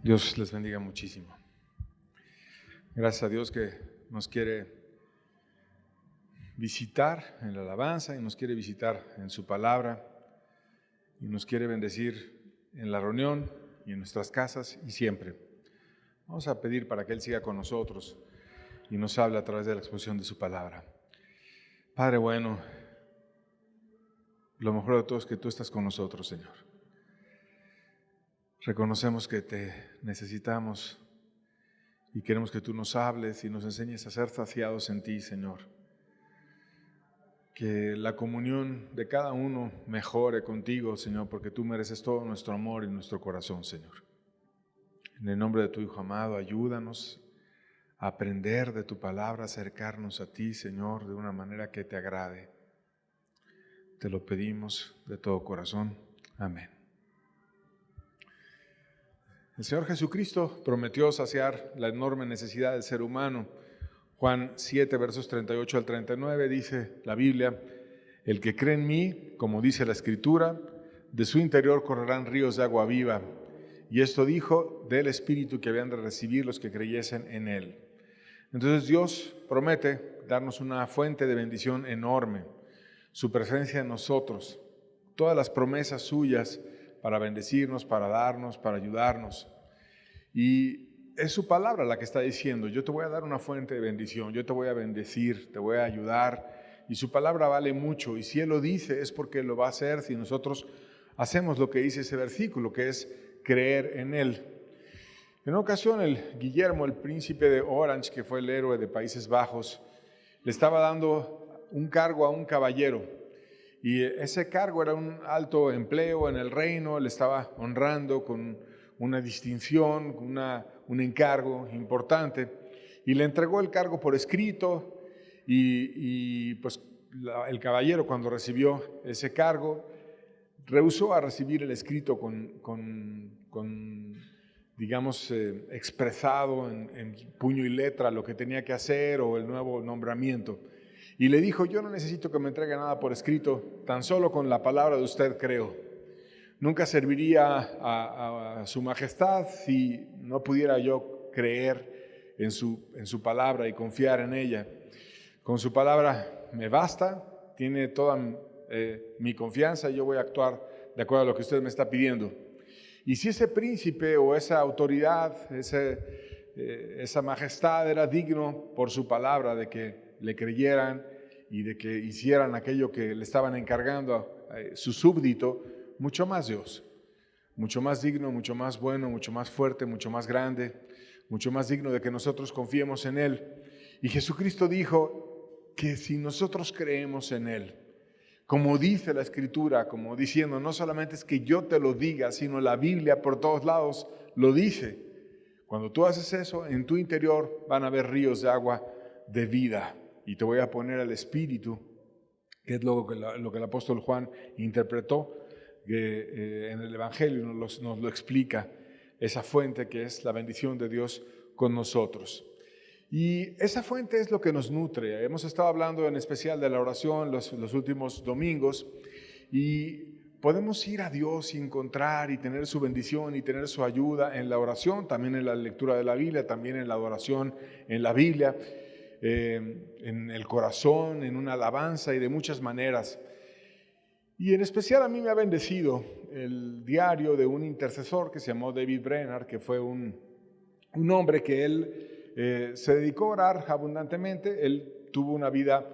Dios les bendiga muchísimo. Gracias a Dios que nos quiere visitar en la alabanza y nos quiere visitar en su palabra y nos quiere bendecir en la reunión y en nuestras casas y siempre. Vamos a pedir para que Él siga con nosotros y nos hable a través de la exposición de su palabra. Padre bueno, lo mejor de todo es que tú estás con nosotros, Señor. Reconocemos que te necesitamos y queremos que tú nos hables y nos enseñes a ser saciados en ti, Señor. Que la comunión de cada uno mejore contigo, Señor, porque tú mereces todo nuestro amor y nuestro corazón, Señor. En el nombre de tu Hijo amado, ayúdanos a aprender de tu palabra, acercarnos a ti, Señor, de una manera que te agrade. Te lo pedimos de todo corazón. Amén. El Señor Jesucristo prometió saciar la enorme necesidad del ser humano. Juan 7, versos 38 al 39, dice la Biblia: el que cree en mí, como dice la Escritura, de su interior correrán ríos de agua viva. Y esto dijo del Espíritu que habían de recibir los que creyesen en Él. Entonces Dios promete darnos una fuente de bendición enorme, su presencia en nosotros, todas las promesas suyas para bendecirnos, para darnos, para ayudarnos. Y es su palabra la que está diciendo: yo te voy a dar una fuente de bendición, yo te voy a bendecir, te voy a ayudar. Y su palabra vale mucho, y si Él lo dice es porque lo va a hacer si nosotros hacemos lo que dice ese versículo, que es creer en Él. En una ocasión Guillermo, el príncipe de Orange, que fue el héroe de Países Bajos, le estaba dando un cargo a un caballero. Y ese cargo era un alto empleo en el reino, le estaba honrando con una distinción, con un encargo importante. Y le entregó el cargo por escrito y pues el caballero, cuando recibió ese cargo, rehusó a recibir el escrito digamos, expresado en puño y letra lo que tenía que hacer o el nuevo nombramiento. Y le dijo: yo no necesito que me entregue nada por escrito, tan solo con la palabra de usted creo. Nunca serviría a su majestad si no pudiera yo creer en su palabra y confiar en ella. Con su palabra me basta, tiene toda mi confianza y yo voy a actuar de acuerdo a lo que usted me está pidiendo. Y si ese príncipe o esa autoridad, esa majestad era digno por su palabra de que le creyeran y de que hicieran aquello que le estaban encargando a su súbdito, mucho más Dios, mucho más digno, mucho más bueno, mucho más fuerte, mucho más grande, mucho más digno de que nosotros confiemos en Él. Y Jesucristo dijo que si nosotros creemos en Él, como dice la Escritura, como diciendo, no solamente es que yo te lo diga, sino la Biblia por todos lados lo dice. Cuando tú haces eso, en tu interior van a haber ríos de agua de vida. Y te voy a poner al Espíritu, que es lo que el apóstol Juan interpretó, que en el Evangelio nos lo explica, esa fuente que es la bendición de Dios con nosotros. Y esa fuente es lo que nos nutre. Hemos estado hablando en especial de la oración los últimos domingos y podemos ir a Dios y encontrar y tener su bendición y tener su ayuda en la oración, también en la lectura de la Biblia, también en la adoración en la Biblia, en el corazón, en una alabanza y de muchas maneras. Y en especial a mí me ha bendecido el diario de un intercesor que se llamó David Brainerd, que fue un hombre que él se dedicó a orar abundantemente. Él tuvo una vida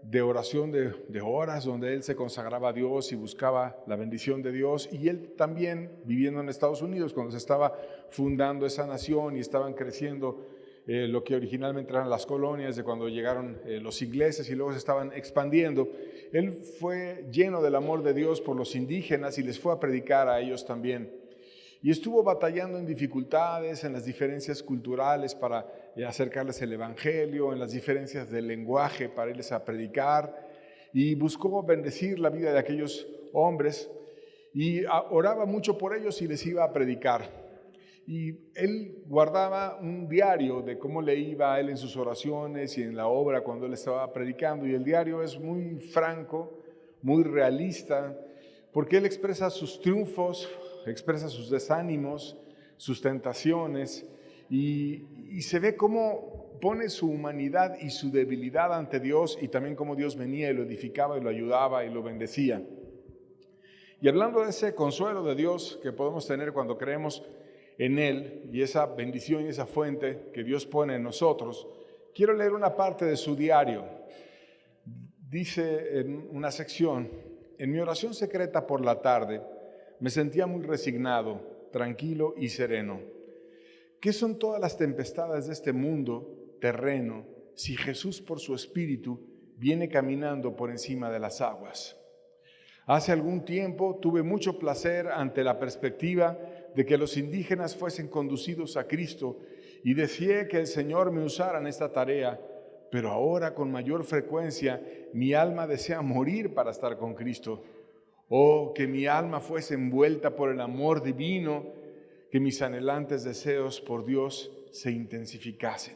de oración de horas, donde él se consagraba a Dios y buscaba la bendición de Dios. Y él también, viviendo en Estados Unidos, cuando se estaba fundando esa nación y estaban creciendo lo que originalmente eran las colonias, de cuando llegaron los ingleses y luego se estaban expandiendo, él fue lleno del amor de Dios por los indígenas y les fue a predicar a ellos también. Y estuvo batallando en dificultades, en las diferencias culturales para acercarles el Evangelio, en las diferencias del lenguaje para irles a predicar, y buscó bendecir la vida de aquellos hombres y oraba mucho por ellos y les iba a predicar. Y él guardaba un diario de cómo le iba a él en sus oraciones y en la obra cuando él estaba predicando, y el diario es muy franco, muy realista, porque él expresa sus triunfos, expresa sus desánimos, sus tentaciones, y se ve cómo pone su humanidad y su debilidad ante Dios, y también cómo Dios venía y lo edificaba y lo ayudaba y lo bendecía. Y hablando de ese consuelo de Dios que podemos tener cuando creemos en Él, y esa bendición y esa fuente que Dios pone en nosotros, quiero leer una parte de su diario. Dice en una sección: en mi oración secreta por la tarde, me sentía muy resignado, tranquilo y sereno. ¿Qué son todas las tempestades de este mundo terreno si Jesús por su Espíritu viene caminando por encima de las aguas? Hace algún tiempo tuve mucho placer ante la perspectiva de que los indígenas fuesen conducidos a Cristo y deseé que el Señor me usara en esta tarea, pero ahora con mayor frecuencia mi alma desea morir para estar con Cristo. Oh, que mi alma fuese envuelta por el amor divino, que mis anhelantes deseos por Dios se intensificasen.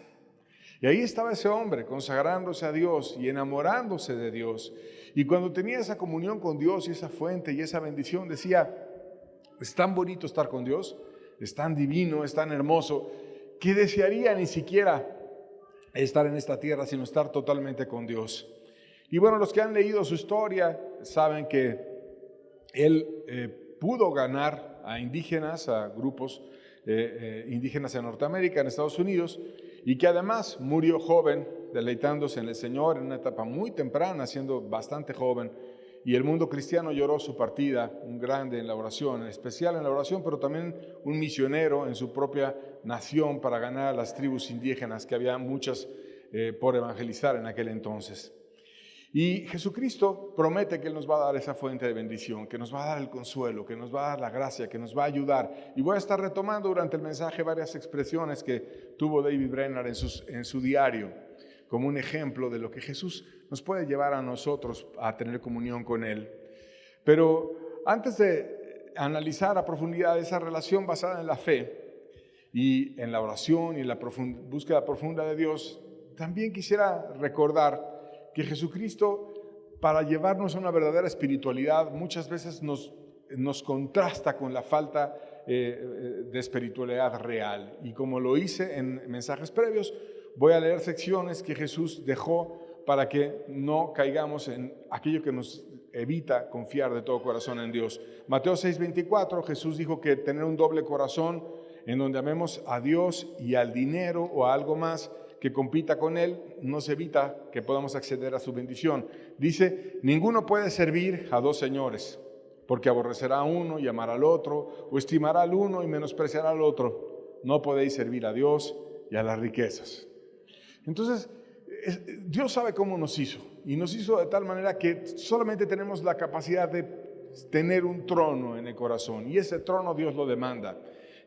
Y ahí estaba ese hombre consagrándose a Dios y enamorándose de Dios. Y cuando tenía esa comunión con Dios y esa fuente y esa bendición, decía: es tan bonito estar con Dios, es tan divino, es tan hermoso, que desearía ni siquiera estar en esta tierra, sino estar totalmente con Dios. Y bueno, los que han leído su historia saben que él pudo ganar a indígenas, a grupos indígenas en Norteamérica, en Estados Unidos, y que además murió joven, deleitándose en el Señor en una etapa muy temprana, siendo bastante joven, y el mundo cristiano lloró su partida, un grande en la oración, en especial en la oración, pero también un misionero en su propia nación para ganar a las tribus indígenas, que había muchas por evangelizar en aquel entonces. Y Jesucristo promete que Él nos va a dar esa fuente de bendición, que nos va a dar el consuelo, que nos va a dar la gracia, que nos va a ayudar. Y voy a estar retomando durante el mensaje varias expresiones que tuvo David Brainerd en su diario, como un ejemplo de lo que Jesús nos puede llevar a nosotros a tener comunión con Él. Pero antes de analizar a profundidad esa relación basada en la fe y en la oración y en la búsqueda profunda de Dios, también quisiera recordar que Jesucristo, para llevarnos a una verdadera espiritualidad, muchas veces nos contrasta con la falta de espiritualidad real. Y como lo hice en mensajes previos, voy a leer secciones que Jesús dejó para que no caigamos en aquello que nos evita confiar de todo corazón en Dios. Mateo 6:24, Jesús dijo que tener un doble corazón en donde amemos a Dios y al dinero o a algo más que compita con Él, nos evita que podamos acceder a su bendición. Dice: ninguno puede servir a dos señores, porque aborrecerá a uno y amará al otro, o estimará al uno y menospreciará al otro. No podéis servir a Dios y a las riquezas. Entonces, Dios sabe cómo nos hizo, y nos hizo de tal manera que solamente tenemos la capacidad de tener un trono en el corazón, y ese trono Dios lo demanda.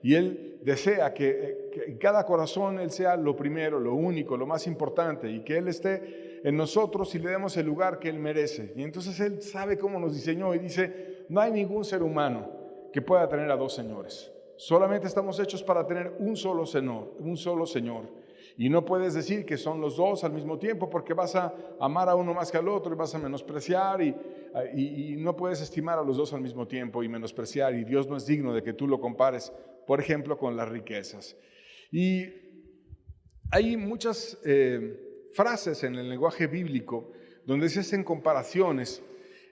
Y Él desea que en cada corazón Él sea lo primero, lo único, lo más importante, y que Él esté en nosotros y le demos el lugar que Él merece. Y entonces Él sabe cómo nos diseñó y dice: no hay ningún ser humano que pueda tener a dos señores. Solamente estamos hechos para tener un solo Señor. Y no puedes decir que son los dos al mismo tiempo, porque vas a amar a uno más que al otro y vas a menospreciar, y no puedes estimar a los dos al mismo tiempo y menospreciar, y Dios no es digno de que tú lo compares, por ejemplo, con las riquezas. Y hay muchas frases en el lenguaje bíblico donde se hacen comparaciones,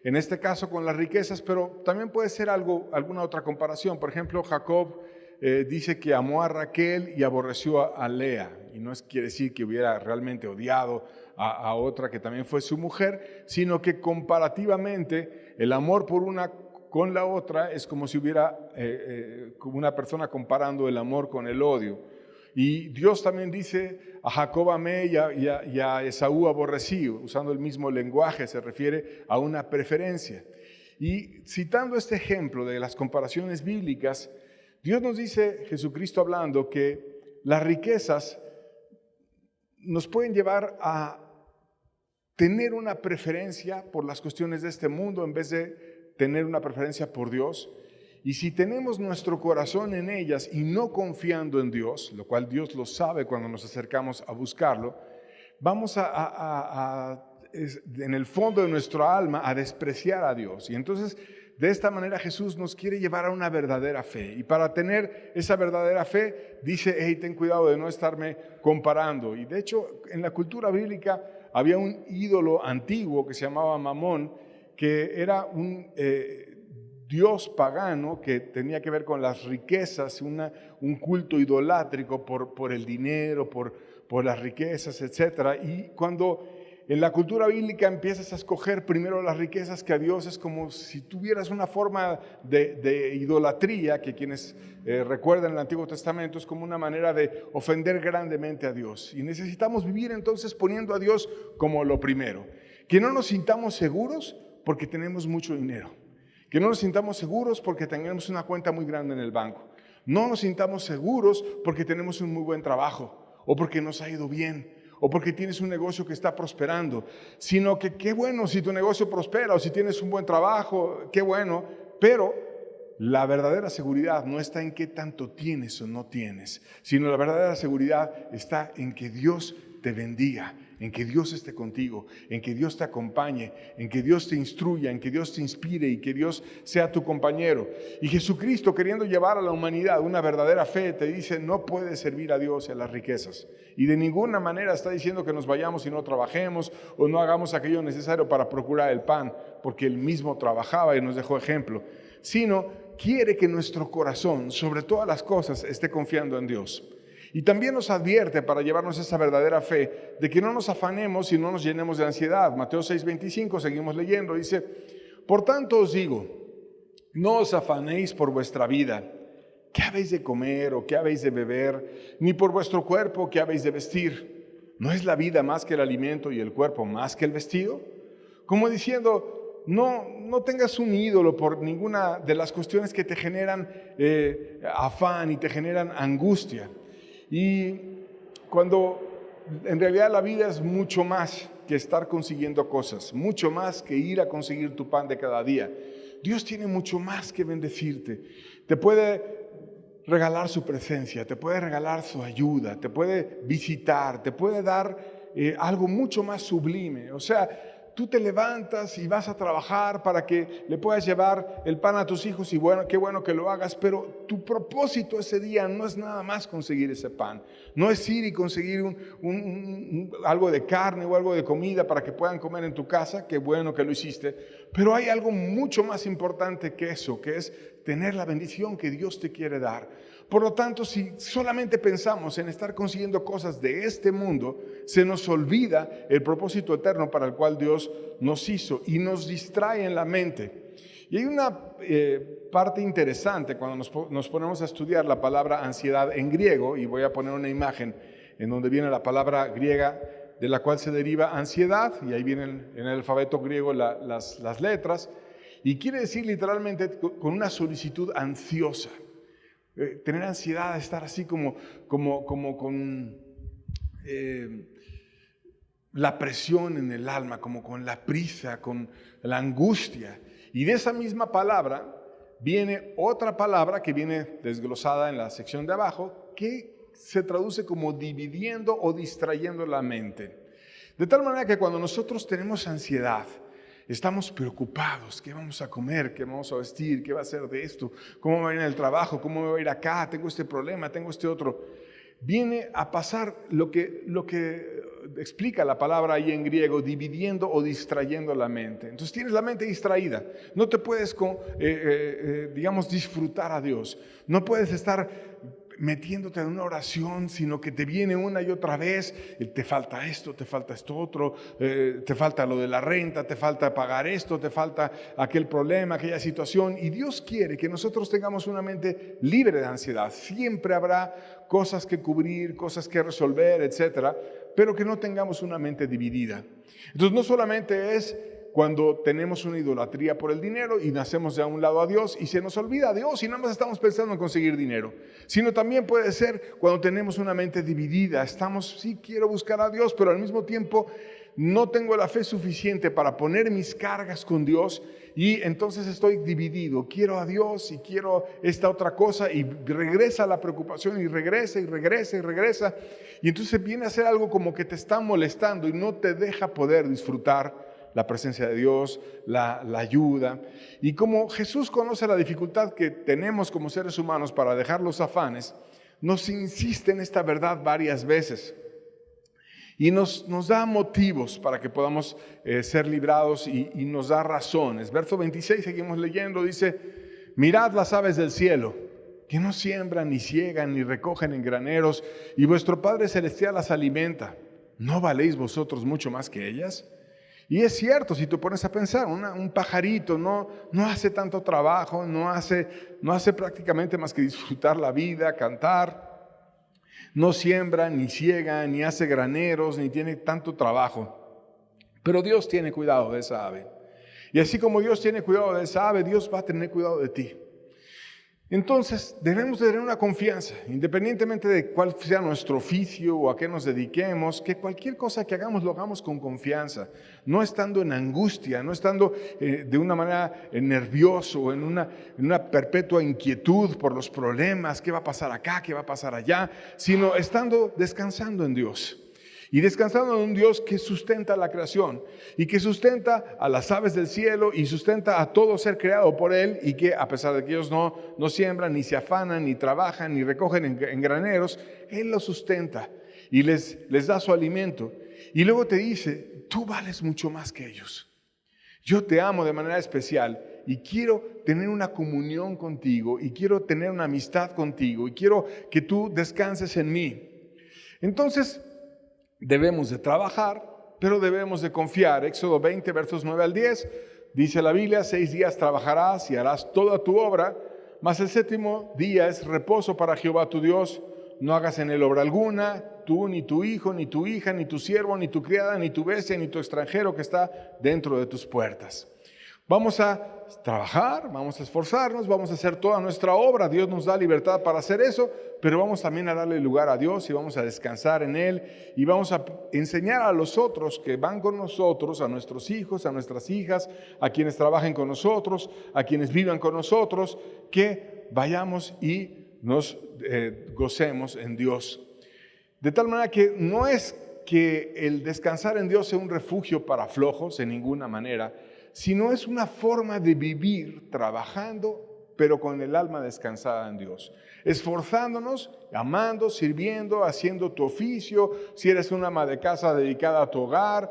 en este caso con las riquezas, pero también puede ser alguna otra comparación. Por ejemplo, Jacob dice que amó a Raquel y aborreció a Lea, y no quiere decir que hubiera realmente odiado a otra que también fue su mujer, sino que comparativamente el amor por una con la otra es como si hubiera como una persona comparando el amor con el odio. Y Dios también dice: a Jacob amé y a Esaú aborrecí, usando el mismo lenguaje, se refiere a una preferencia. Y citando este ejemplo de las comparaciones bíblicas, Dios nos dice, Jesucristo hablando, que las riquezas nos pueden llevar a tener una preferencia por las cuestiones de este mundo en vez de tener una preferencia por Dios. Y si tenemos nuestro corazón en ellas y no confiando en Dios, lo cual Dios lo sabe cuando nos acercamos a buscarlo, vamos en el fondo de nuestro alma a despreciar a Dios. Y entonces de esta manera Jesús nos quiere llevar a una verdadera fe. Y para tener esa verdadera fe, dice, hey, ten cuidado de no estarme comparando. Y de hecho, en la cultura bíblica había un ídolo antiguo que se llamaba Mamón, que era un dios pagano que tenía que ver con las riquezas, un culto idolátrico por el dinero, por las riquezas, etc. Y cuando en la cultura bíblica empiezas a escoger primero las riquezas que a Dios, es como si tuvieras una forma de idolatría, que quienes recuerdan el Antiguo Testamento es como una manera de ofender grandemente a Dios. Y necesitamos vivir entonces poniendo a Dios como lo primero. Que no nos sintamos seguros porque tenemos mucho dinero. Que no nos sintamos seguros porque tengamos una cuenta muy grande en el banco. No nos sintamos seguros porque tenemos un muy buen trabajo o porque nos ha ido bien o porque tienes un negocio que está prosperando, sino que qué bueno si tu negocio prospera o si tienes un buen trabajo, qué bueno, pero la verdadera seguridad no está en qué tanto tienes o no tienes, sino la verdadera seguridad está en que Dios te bendiga, en que Dios esté contigo, en que Dios te acompañe, en que Dios te instruya, en que Dios te inspire y que Dios sea tu compañero. Y Jesucristo, queriendo llevar a la humanidad una verdadera fe, te dice, no puedes servir a Dios y a las riquezas. Y de ninguna manera está diciendo que nos vayamos y no trabajemos o no hagamos aquello necesario para procurar el pan, porque Él mismo trabajaba y nos dejó ejemplo, sino quiere que nuestro corazón, sobre todas las cosas, esté confiando en Dios. Y también nos advierte, para llevarnos esa verdadera fe, de que no nos afanemos y no nos llenemos de ansiedad. Mateo 6:25, seguimos leyendo, dice, por tanto os digo, no os afanéis por vuestra vida, qué habéis de comer o qué habéis de beber, ni por vuestro cuerpo, qué habéis de vestir. ¿No es la vida más que el alimento y el cuerpo más que el vestido? Como diciendo, no tengas un ídolo por ninguna de las cuestiones que te generan afán y te generan angustia. Y cuando en realidad la vida es mucho más que estar consiguiendo cosas, mucho más que ir a conseguir tu pan de cada día. Dios tiene mucho más que bendecirte. Te puede regalar su presencia, te puede regalar su ayuda, te puede visitar, te puede dar algo mucho más sublime. O sea, tú te levantas y vas a trabajar para que le puedas llevar el pan a tus hijos y bueno, qué bueno que lo hagas, pero tu propósito ese día no es nada más conseguir ese pan, no es ir y conseguir algo de carne o algo de comida para que puedan comer en tu casa, qué bueno que lo hiciste, pero hay algo mucho más importante que eso, que es tener la bendición que Dios te quiere dar. Por lo tanto, si solamente pensamos en estar consiguiendo cosas de este mundo, se nos olvida el propósito eterno para el cual Dios nos hizo y nos distrae en la mente. Y hay una parte interesante cuando nos ponemos a estudiar la palabra ansiedad en griego, y voy a poner una imagen en donde viene la palabra griega de la cual se deriva ansiedad, y ahí vienen en el alfabeto griego las letras, y quiere decir literalmente con una solicitud ansiosa. Tener ansiedad, estar así como con la presión en el alma, como con la prisa, con la angustia. Y de esa misma palabra viene otra palabra que viene desglosada en la sección de abajo, que se traduce como dividiendo o distrayendo la mente. De tal manera que cuando nosotros tenemos ansiedad, estamos preocupados, ¿qué vamos a comer? ¿Qué vamos a vestir? ¿Qué va a ser de esto? ¿Cómo me va a ir en el trabajo? ¿Cómo me va a ir acá? Tengo este problema, tengo este otro. Viene a pasar lo que explica la palabra ahí en griego, dividiendo o distrayendo la mente. Entonces tienes la mente distraída, no te puedes, disfrutar a Dios, no puedes estar metiéndote en una oración, sino que te viene una y otra vez, te falta esto otro, te falta lo de la renta, te falta pagar esto, te falta aquel problema, aquella situación, y Dios quiere que nosotros tengamos una mente libre de ansiedad. Siempre habrá cosas que cubrir, cosas que resolver, etcétera, pero que no tengamos una mente dividida. Entonces no solamente es cuando tenemos una idolatría por el dinero y nacemos de un lado a Dios y se nos olvida a Dios y nada más estamos pensando en conseguir dinero, sino también puede ser cuando tenemos una mente dividida, sí quiero buscar a Dios, pero al mismo tiempo no tengo la fe suficiente para poner mis cargas con Dios y entonces estoy dividido, quiero a Dios y quiero esta otra cosa y regresa la preocupación y regresa y entonces viene a ser algo como que te está molestando y no te deja poder disfrutar la presencia de Dios, la ayuda. Y como Jesús conoce la dificultad que tenemos como seres humanos para dejar los afanes, nos insiste en esta verdad varias veces. Y nos da motivos para que podamos ser librados y nos da razones. Verso 26, seguimos leyendo, dice: mirad las aves del cielo, que no siembran, ni siegan, ni recogen en graneros, y vuestro Padre Celestial las alimenta. ¿No valéis vosotros mucho más que ellas? Y es cierto, si te pones a pensar, un pajarito no hace tanto trabajo, no hace prácticamente más que disfrutar la vida, cantar. No siembra, ni ciega, ni hace graneros, ni tiene tanto trabajo. Pero Dios tiene cuidado de esa ave. Y así como Dios tiene cuidado de esa ave, Dios va a tener cuidado de ti. Entonces, debemos de tener una confianza, independientemente de cuál sea nuestro oficio o a qué nos dediquemos, que cualquier cosa que hagamos, lo hagamos con confianza, no estando en angustia, no estando de una manera nervioso, en una perpetua inquietud por los problemas, qué va a pasar acá, qué va a pasar allá, sino estando descansando en Dios. Y descansando en un Dios que sustenta la creación y que sustenta a las aves del cielo y sustenta a todo ser creado por Él, y que a pesar de que ellos no siembran, ni se afanan, ni trabajan, ni recogen en graneros, Él los sustenta y les da su alimento. Y luego te dice: tú vales mucho más que ellos. Yo te amo de manera especial y quiero tener una comunión contigo y quiero tener una amistad contigo y quiero que tú descanses en mí. Entonces, debemos de trabajar, pero debemos de confiar. Éxodo 20, versos 9 al 10, dice la Biblia: 6 días trabajarás y harás toda tu obra, mas el séptimo día es reposo para Jehová tu Dios. No hagas en él obra alguna, tú, ni tu hijo, ni tu hija, ni tu siervo, ni tu criada, ni tu bestia, ni tu extranjero que está dentro de tus puertas. Vamos a trabajar, vamos a esforzarnos, vamos a hacer toda nuestra obra. Dios nos da libertad para hacer eso, pero vamos también a darle lugar a Dios y vamos a descansar en Él y vamos a enseñar a los otros que van con nosotros, a nuestros hijos, a nuestras hijas, a quienes trabajen con nosotros, a quienes vivan con nosotros, que vayamos y nos gocemos en Dios. De tal manera que no es que el descansar en Dios sea un refugio para flojos en ninguna manera, sino es una forma de vivir trabajando, pero con el alma descansada en Dios. Esforzándonos, amando, sirviendo, haciendo tu oficio. Si eres una ama de casa dedicada a tu hogar,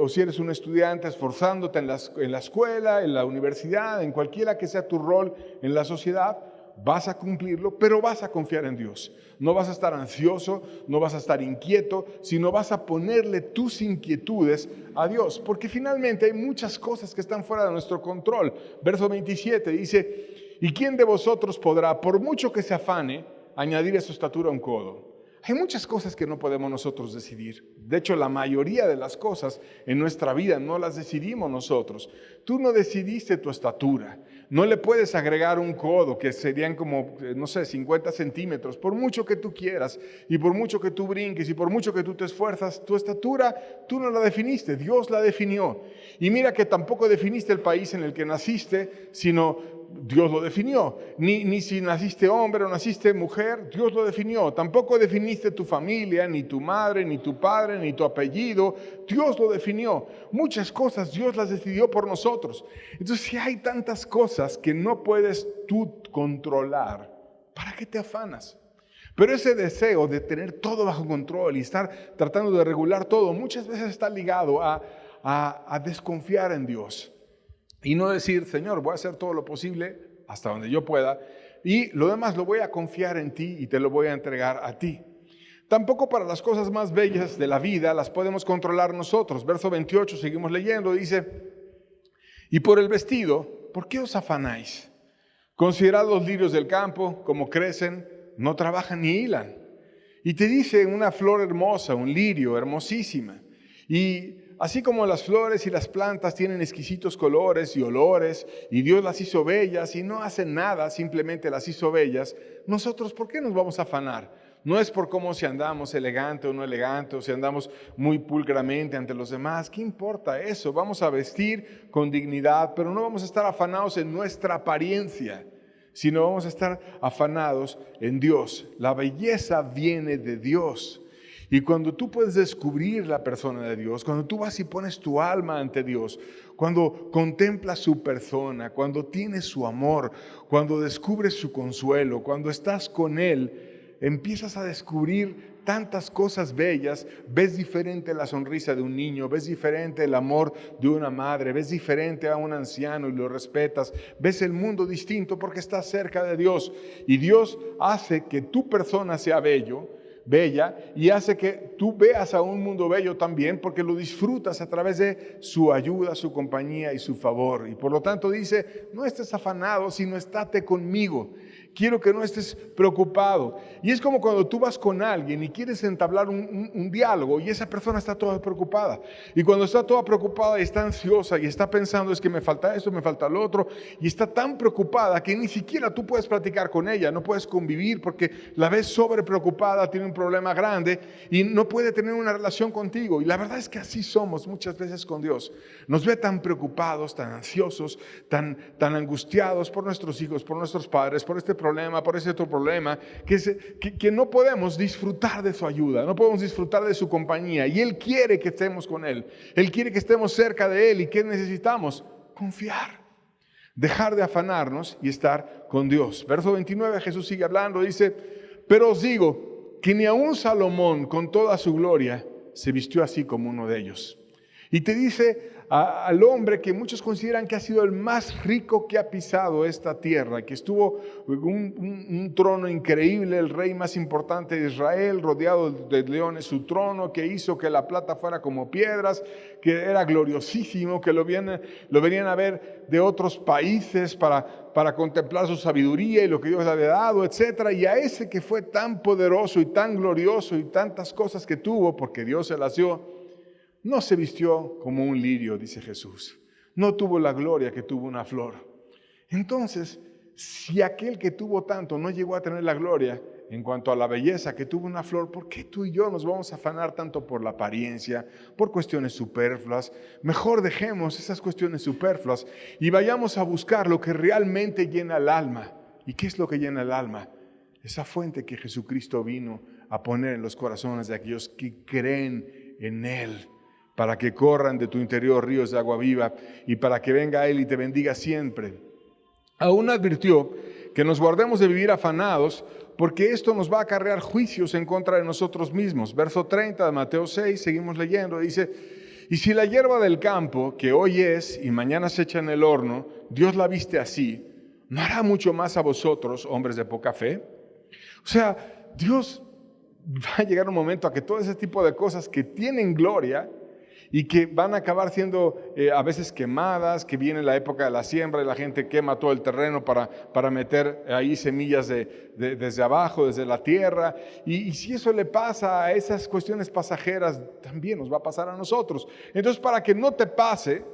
o si eres un estudiante esforzándote en la escuela, en la universidad, en cualquiera que sea tu rol en la sociedad, vas a cumplirlo, pero vas a confiar en Dios. No vas a estar ansioso, no vas a estar inquieto, sino vas a ponerle tus inquietudes a Dios, porque finalmente hay muchas cosas que están fuera de nuestro control. Verso 27 dice: ¿y quién de vosotros podrá, por mucho que se afane, añadir a su estatura un codo? Hay muchas cosas que no podemos nosotros decidir. De hecho, la mayoría de las cosas en nuestra vida no las decidimos nosotros. Tú no decidiste tu estatura. No le puedes agregar un codo, que serían como, 50 centímetros. Por mucho que tú quieras, y por mucho que tú brinques, y por mucho que tú te esfuerzas, tu estatura, tú no la definiste, Dios la definió. Y mira que tampoco definiste el país en el que naciste, sino Dios lo definió. Ni si naciste hombre o naciste mujer, Dios lo definió. Tampoco definiste tu familia, ni tu madre, ni tu padre, ni tu apellido. Dios lo definió. Muchas cosas Dios las decidió por nosotros. Entonces, si hay tantas cosas que no puedes tú controlar, ¿para qué te afanas? Pero ese deseo de tener todo bajo control y estar tratando de regular todo, muchas veces está ligado a desconfiar en Dios. Y no decir: Señor, voy a hacer todo lo posible hasta donde yo pueda, y lo demás lo voy a confiar en ti y te lo voy a entregar a ti. Tampoco para las cosas más bellas de la vida las podemos controlar nosotros. Verso 28, seguimos leyendo, dice: y por el vestido, ¿por qué os afanáis? Considerad los lirios del campo, como crecen, no trabajan ni hilan. Y te dice: una flor hermosa, un lirio hermosísima. Y así como las flores y las plantas tienen exquisitos colores y olores, y Dios las hizo bellas y no hacen nada, simplemente las hizo bellas, nosotros, ¿por qué nos vamos a afanar? No es por cómo si andamos elegante o no elegante, o si andamos muy pulcramente ante los demás. ¿Qué importa eso? Vamos a vestir con dignidad, pero no vamos a estar afanados en nuestra apariencia, sino vamos a estar afanados en Dios. La belleza viene de Dios. Y cuando tú puedes descubrir la persona de Dios, cuando tú vas y pones tu alma ante Dios, cuando contemplas su persona, cuando tienes su amor, cuando descubres su consuelo, cuando estás con Él, empiezas a descubrir tantas cosas bellas. Ves diferente la sonrisa de un niño, ves diferente el amor de una madre, ves diferente a un anciano y lo respetas, ves el mundo distinto porque estás cerca de Dios. Y Dios hace que tu persona sea bella, y hace que tú veas a un mundo bello también porque lo disfrutas a través de su ayuda, su compañía y su favor. Y por lo tanto dice, no estés afanado, sino estate conmigo. Quiero que no estés preocupado. Y es como cuando tú vas con alguien y quieres entablar un diálogo y esa persona está toda preocupada. Y cuando está toda preocupada y está ansiosa y está pensando, es que me falta esto, me falta lo otro, y está tan preocupada que ni siquiera tú puedes platicar con ella, no puedes convivir porque la ves sobre preocupada, tiene un problema grande y no puede tener una relación contigo. Y la verdad es que así somos muchas veces con Dios. Nos ve tan preocupados, tan ansiosos, tan angustiados por nuestros hijos, por nuestros padres, por este problema, por ese otro problema, que no podemos disfrutar de su ayuda, no podemos disfrutar de su compañía. Y Él quiere que estemos con Él. Él quiere que estemos cerca de Él. ¿Y qué necesitamos? Confiar. Dejar de afanarnos y estar con Dios. Verso 29, Jesús sigue hablando, dice, pero os digo que ni aun Salomón con toda su gloria se vistió así como uno de ellos. Y te dice al hombre que muchos consideran que ha sido el más rico que ha pisado esta tierra, que estuvo un trono increíble, el rey más importante de Israel, rodeado de leones, su trono que hizo que la plata fuera como piedras, que era gloriosísimo, que lo venían a ver de otros países para contemplar su sabiduría y lo que Dios le había dado, etc. Y a ese que fue tan poderoso y tan glorioso y tantas cosas que tuvo, porque Dios se las dio, no se vistió como un lirio, dice Jesús. No tuvo la gloria que tuvo una flor. Entonces, si aquel que tuvo tanto no llegó a tener la gloria en cuanto a la belleza que tuvo una flor, ¿por qué tú y yo nos vamos a afanar tanto por la apariencia, por cuestiones superfluas? Mejor dejemos esas cuestiones superfluas y vayamos a buscar lo que realmente llena el alma. ¿Y qué es lo que llena el alma? Esa fuente que Jesucristo vino a poner en los corazones de aquellos que creen en Él, para que corran de tu interior ríos de agua viva y para que venga Él y te bendiga siempre. Aún advirtió que nos guardemos de vivir afanados, porque esto nos va a acarrear juicios en contra de nosotros mismos. Verso 30 de Mateo 6, seguimos leyendo, dice, y si la hierba del campo, que hoy es y mañana se echa en el horno, Dios la viste así, ¿no hará mucho más a vosotros, hombres de poca fe? O sea, Dios va a llegar un momento a que todo ese tipo de cosas que tienen gloria y que van a acabar siendo a veces quemadas, que viene la época de la siembra y la gente quema todo el terreno para meter ahí semillas desde abajo, desde la tierra. Y si eso le pasa a esas cuestiones pasajeras, también nos va a pasar a nosotros. Entonces, para que no te pase,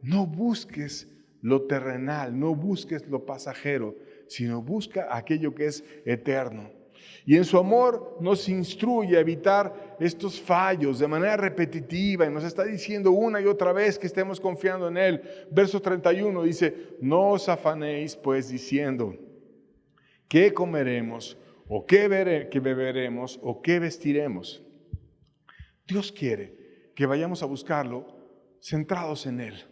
no busques lo terrenal, no busques lo pasajero, sino busca aquello que es eterno. Y en su amor nos instruye a evitar estos fallos de manera repetitiva y nos está diciendo una y otra vez que estemos confiando en Él. Verso 31 dice, no os afanéis pues diciendo, ¿qué comeremos? ¿O qué beberemos? ¿O qué vestiremos? Dios quiere que vayamos a buscarlo centrados en Él,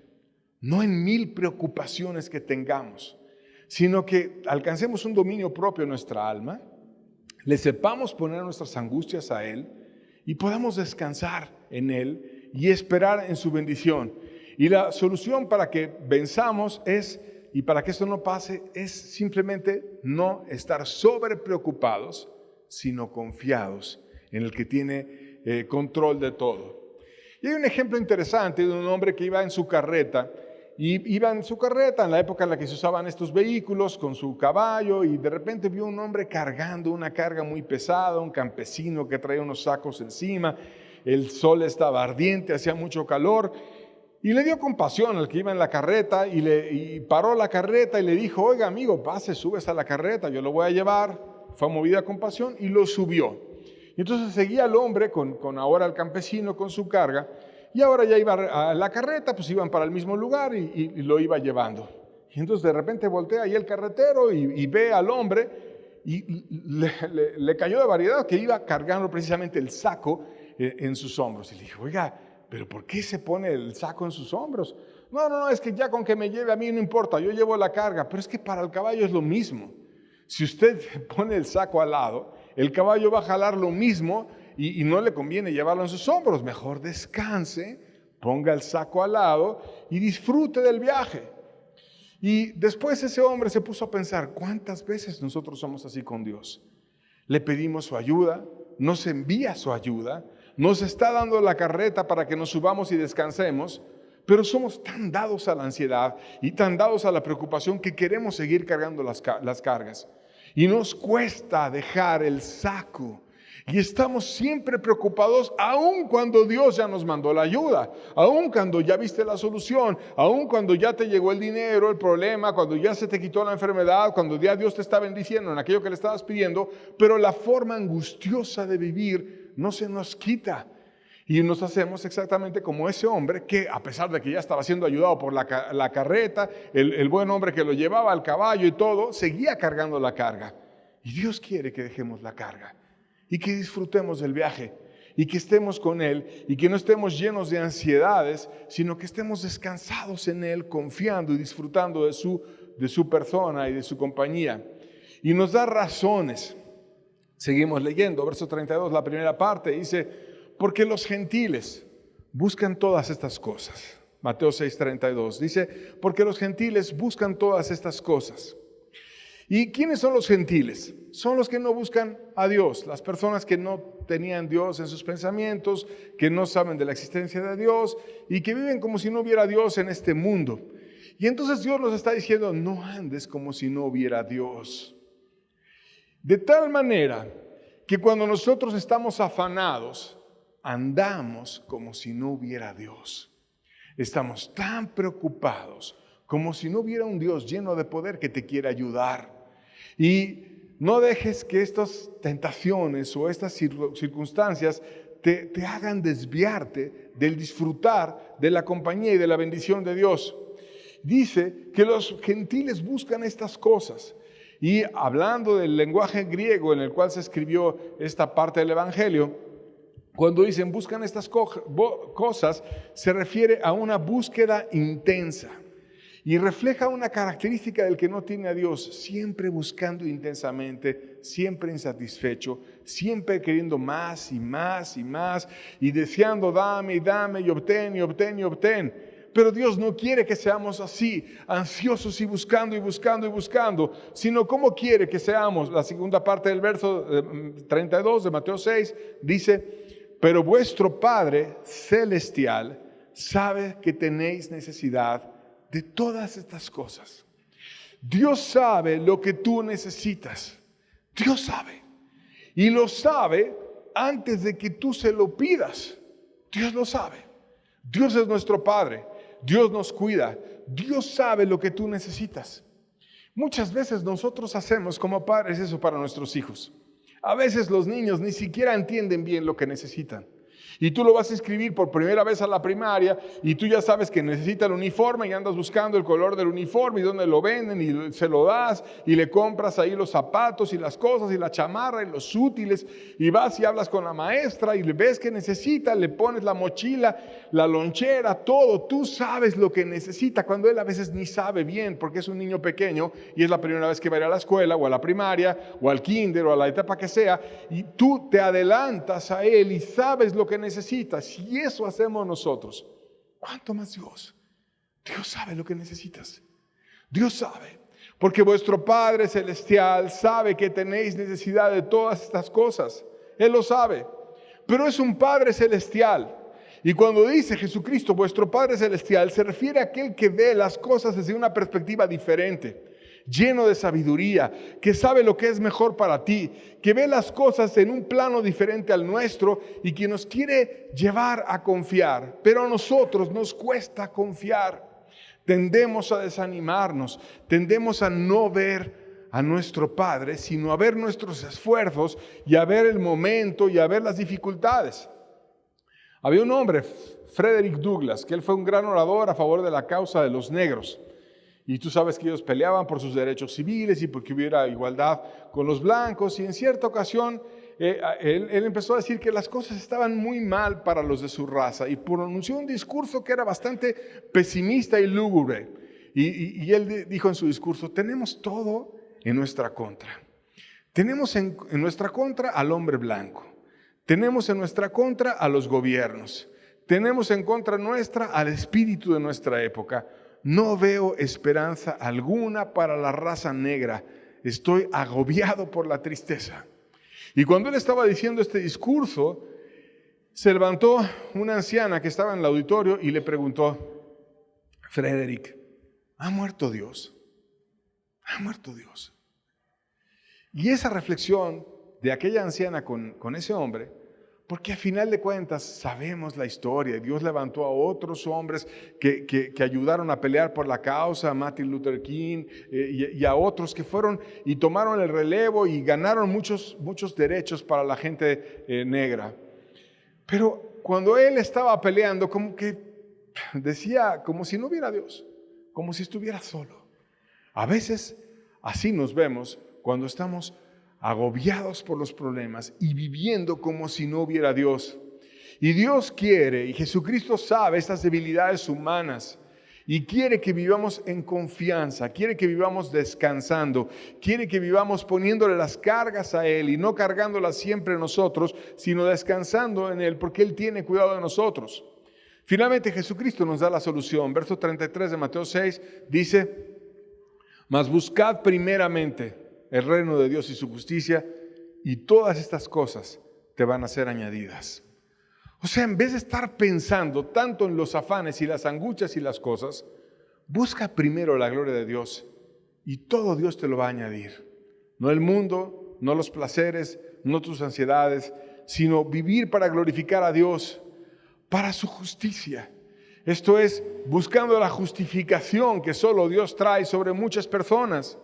no en 1000 preocupaciones que tengamos, sino que alcancemos un dominio propio en nuestra alma, le sepamos poner nuestras angustias a Él y podamos descansar en Él y esperar en su bendición. Y la solución para que venzamos y para que esto no pase, es simplemente no estar sobre preocupados, sino confiados en el que tiene control de todo. Y hay un ejemplo interesante de un hombre que iba en su carreta, y iba en su carreta en la época en la que se usaban estos vehículos con su caballo, y de repente vio un hombre cargando una carga muy pesada, un campesino que traía unos sacos encima. El sol estaba ardiente, hacía mucho calor, y le dio compasión al que iba en la carreta y paró la carreta y le dijo, oiga amigo, pase, subes a la carreta, yo lo voy a llevar. Fue movida a compasión y lo subió. Y entonces seguía el hombre con ahora el campesino con su carga. Y ahora ya iba a la carreta, pues iban para el mismo lugar y lo iba llevando. Y entonces de repente voltea ahí el carretero y ve al hombre y le cayó de variedad que iba cargando precisamente el saco en sus hombros. Y le dije, oiga, ¿pero por qué se pone el saco en sus hombros? No, es que ya con que me lleve a mí no importa, yo llevo la carga. Pero es que para el caballo es lo mismo. Si usted pone el saco al lado, el caballo va a jalar lo mismo y no le conviene llevarlo en sus hombros. Mejor descanse, ponga el saco al lado y disfrute del viaje. Y después ese hombre se puso a pensar, ¿cuántas veces nosotros somos así con Dios? Le pedimos su ayuda, nos envía su ayuda, nos está dando la carreta para que nos subamos y descansemos, pero somos tan dados a la ansiedad y tan dados a la preocupación que queremos seguir cargando las cargas. Y nos cuesta dejar el saco. Y estamos siempre preocupados, aun cuando Dios ya nos mandó la ayuda, aun cuando ya viste la solución, aun cuando ya te llegó el dinero, el problema, cuando ya se te quitó la enfermedad, cuando ya Dios te está bendiciendo en aquello que le estabas pidiendo, pero la forma angustiosa de vivir no se nos quita. Y nos hacemos exactamente como ese hombre que, a pesar de que ya estaba siendo ayudado por la carreta, el buen hombre que lo llevaba al caballo y todo, seguía cargando la carga. Y Dios quiere que dejemos la carga y que disfrutemos del viaje y que estemos con Él y que no estemos llenos de ansiedades, sino que estemos descansados en Él, confiando y disfrutando de su persona y de su compañía. Y nos da razones. Seguimos leyendo, verso 32, la primera parte, dice, porque los gentiles buscan todas estas cosas. Mateo 6:32 dice, porque los gentiles buscan todas estas cosas. ¿Y quiénes son los gentiles? Son los que no buscan a Dios, las personas que no tenían Dios en sus pensamientos, que no saben de la existencia de Dios y que viven como si no hubiera Dios en este mundo. Y entonces Dios nos está diciendo, no andes como si no hubiera Dios. De tal manera que cuando nosotros estamos afanados, andamos como si no hubiera Dios. Estamos tan preocupados como si no hubiera un Dios lleno de poder que te quiera ayudar. Y no dejes que estas tentaciones o estas circunstancias te hagan desviarte del disfrutar de la compañía y de la bendición de Dios. Dice que los gentiles buscan estas cosas. Y hablando del lenguaje griego en el cual se escribió esta parte del Evangelio, cuando dicen buscan estas cosas, se refiere a una búsqueda intensa. Y refleja una característica del que no tiene a Dios, siempre buscando intensamente, siempre insatisfecho, siempre queriendo más y más y más, y deseando dame y dame y obtén y obtén y obtén. Pero Dios no quiere que seamos así, ansiosos y buscando y buscando y buscando, sino como quiere que seamos. La segunda parte del verso 32 de Mateo 6 dice, pero vuestro Padre celestial sabe que tenéis necesidad de todas estas cosas. Dios sabe lo que tú necesitas. Dios sabe. Y lo sabe antes de que tú se lo pidas. Dios lo sabe. Dios es nuestro Padre. Dios nos cuida. Dios sabe lo que tú necesitas. Muchas veces nosotros hacemos como padres eso para nuestros hijos. A veces los niños ni siquiera entienden bien lo que necesitan. Y tú lo vas a inscribir por primera vez a la primaria y tú ya sabes que necesita el uniforme y andas buscando el color del uniforme y dónde lo venden y se lo das y le compras ahí los zapatos y las cosas y la chamarra y los útiles y vas y hablas con la maestra y le ves que necesita, le pones la mochila, la lonchera, todo. Tú sabes lo que necesita cuando él a veces ni sabe bien porque es un niño pequeño y es la primera vez que va a ir a la escuela o a la primaria o al kinder o a la etapa que sea y tú te adelantas a él y sabes lo que necesitas. Y eso hacemos nosotros. ¿Cuánto más Dios? Dios sabe lo que necesitas. Dios sabe. Porque vuestro Padre Celestial sabe que tenéis necesidad de todas estas cosas. Él lo sabe. Pero es un Padre Celestial. Y cuando dice Jesucristo, vuestro Padre Celestial, se refiere a aquel que ve las cosas desde una perspectiva diferente, lleno de sabiduría, que sabe lo que es mejor para ti, que ve las cosas en un plano diferente al nuestro y que nos quiere llevar a confiar. Pero a nosotros nos cuesta confiar. Tendemos a desanimarnos, tendemos a no ver a nuestro Padre, sino a ver nuestros esfuerzos y a ver el momento y a ver las dificultades. Había un hombre, Frederick Douglass, que él fue un gran orador a favor de la causa de los negros. Y tú sabes que ellos peleaban por sus derechos civiles y porque hubiera igualdad con los blancos. Y en cierta ocasión él empezó a decir que las cosas estaban muy mal para los de su raza y pronunció un discurso que era bastante pesimista y lúgubre. Y él dijo en su discurso: tenemos todo en nuestra contra. Tenemos en nuestra contra al hombre blanco. Tenemos en nuestra contra a los gobiernos. Tenemos en contra nuestra al espíritu de nuestra época. No veo esperanza alguna para la raza negra. Estoy agobiado por la tristeza. Y cuando él estaba diciendo este discurso, se levantó una anciana que estaba en el auditorio y le preguntó: Frederick, ¿ha muerto Dios? ¿Ha muerto Dios? Y esa reflexión de aquella anciana con ese hombre, porque a final de cuentas sabemos la historia. Dios levantó a otros hombres que ayudaron a pelear por la causa, a Martin Luther King y a otros que fueron y tomaron el relevo y ganaron muchos derechos para la gente negra. Pero cuando él estaba peleando, como que decía, como si no hubiera Dios, como si estuviera solo. A veces así nos vemos cuando estamos agobiados por los problemas y viviendo como si no hubiera Dios. Y Dios quiere, y Jesucristo sabe estas debilidades humanas, y quiere que vivamos en confianza, quiere que vivamos descansando, quiere que vivamos poniéndole las cargas a Él y no cargándolas siempre nosotros, sino descansando en Él, porque Él tiene cuidado de nosotros. Finalmente Jesucristo nos da la solución. Verso 33 de Mateo 6 dice: mas buscad primeramente el reino de Dios y su justicia, y todas estas cosas te van a ser añadidas. O sea, en vez de estar pensando tanto en los afanes y las angustias y las cosas, busca primero la gloria de Dios y todo Dios te lo va a añadir. No el mundo, no los placeres, no tus ansiedades, sino vivir para glorificar a Dios, para su justicia. Esto es, buscando la justificación que solo Dios trae sobre muchas personas.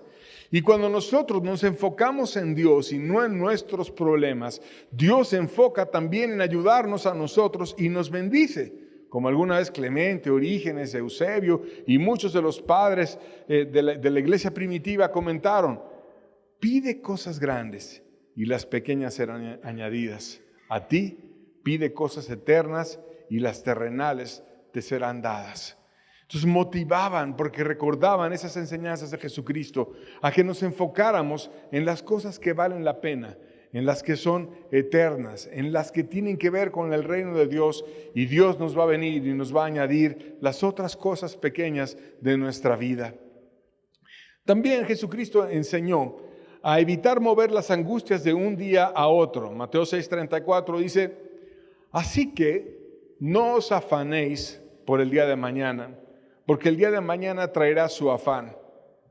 Y cuando nosotros nos enfocamos en Dios y no en nuestros problemas, Dios se enfoca también en ayudarnos a nosotros y nos bendice. Como alguna vez Clemente, Orígenes, Eusebio y muchos de los padres de la iglesia primitiva comentaron: pide cosas grandes y las pequeñas serán añadidas. A ti pide cosas eternas y las terrenales te serán dadas. Entonces motivaban porque recordaban esas enseñanzas de Jesucristo a que nos enfocáramos en las cosas que valen la pena, en las que son eternas, en las que tienen que ver con el reino de Dios, y Dios nos va a venir y nos va a añadir las otras cosas pequeñas de nuestra vida. También Jesucristo enseñó a evitar mover las angustias de un día a otro. Mateo 6:34 dice: así que no os afanéis por el día de mañana, porque el día de mañana traerá su afán.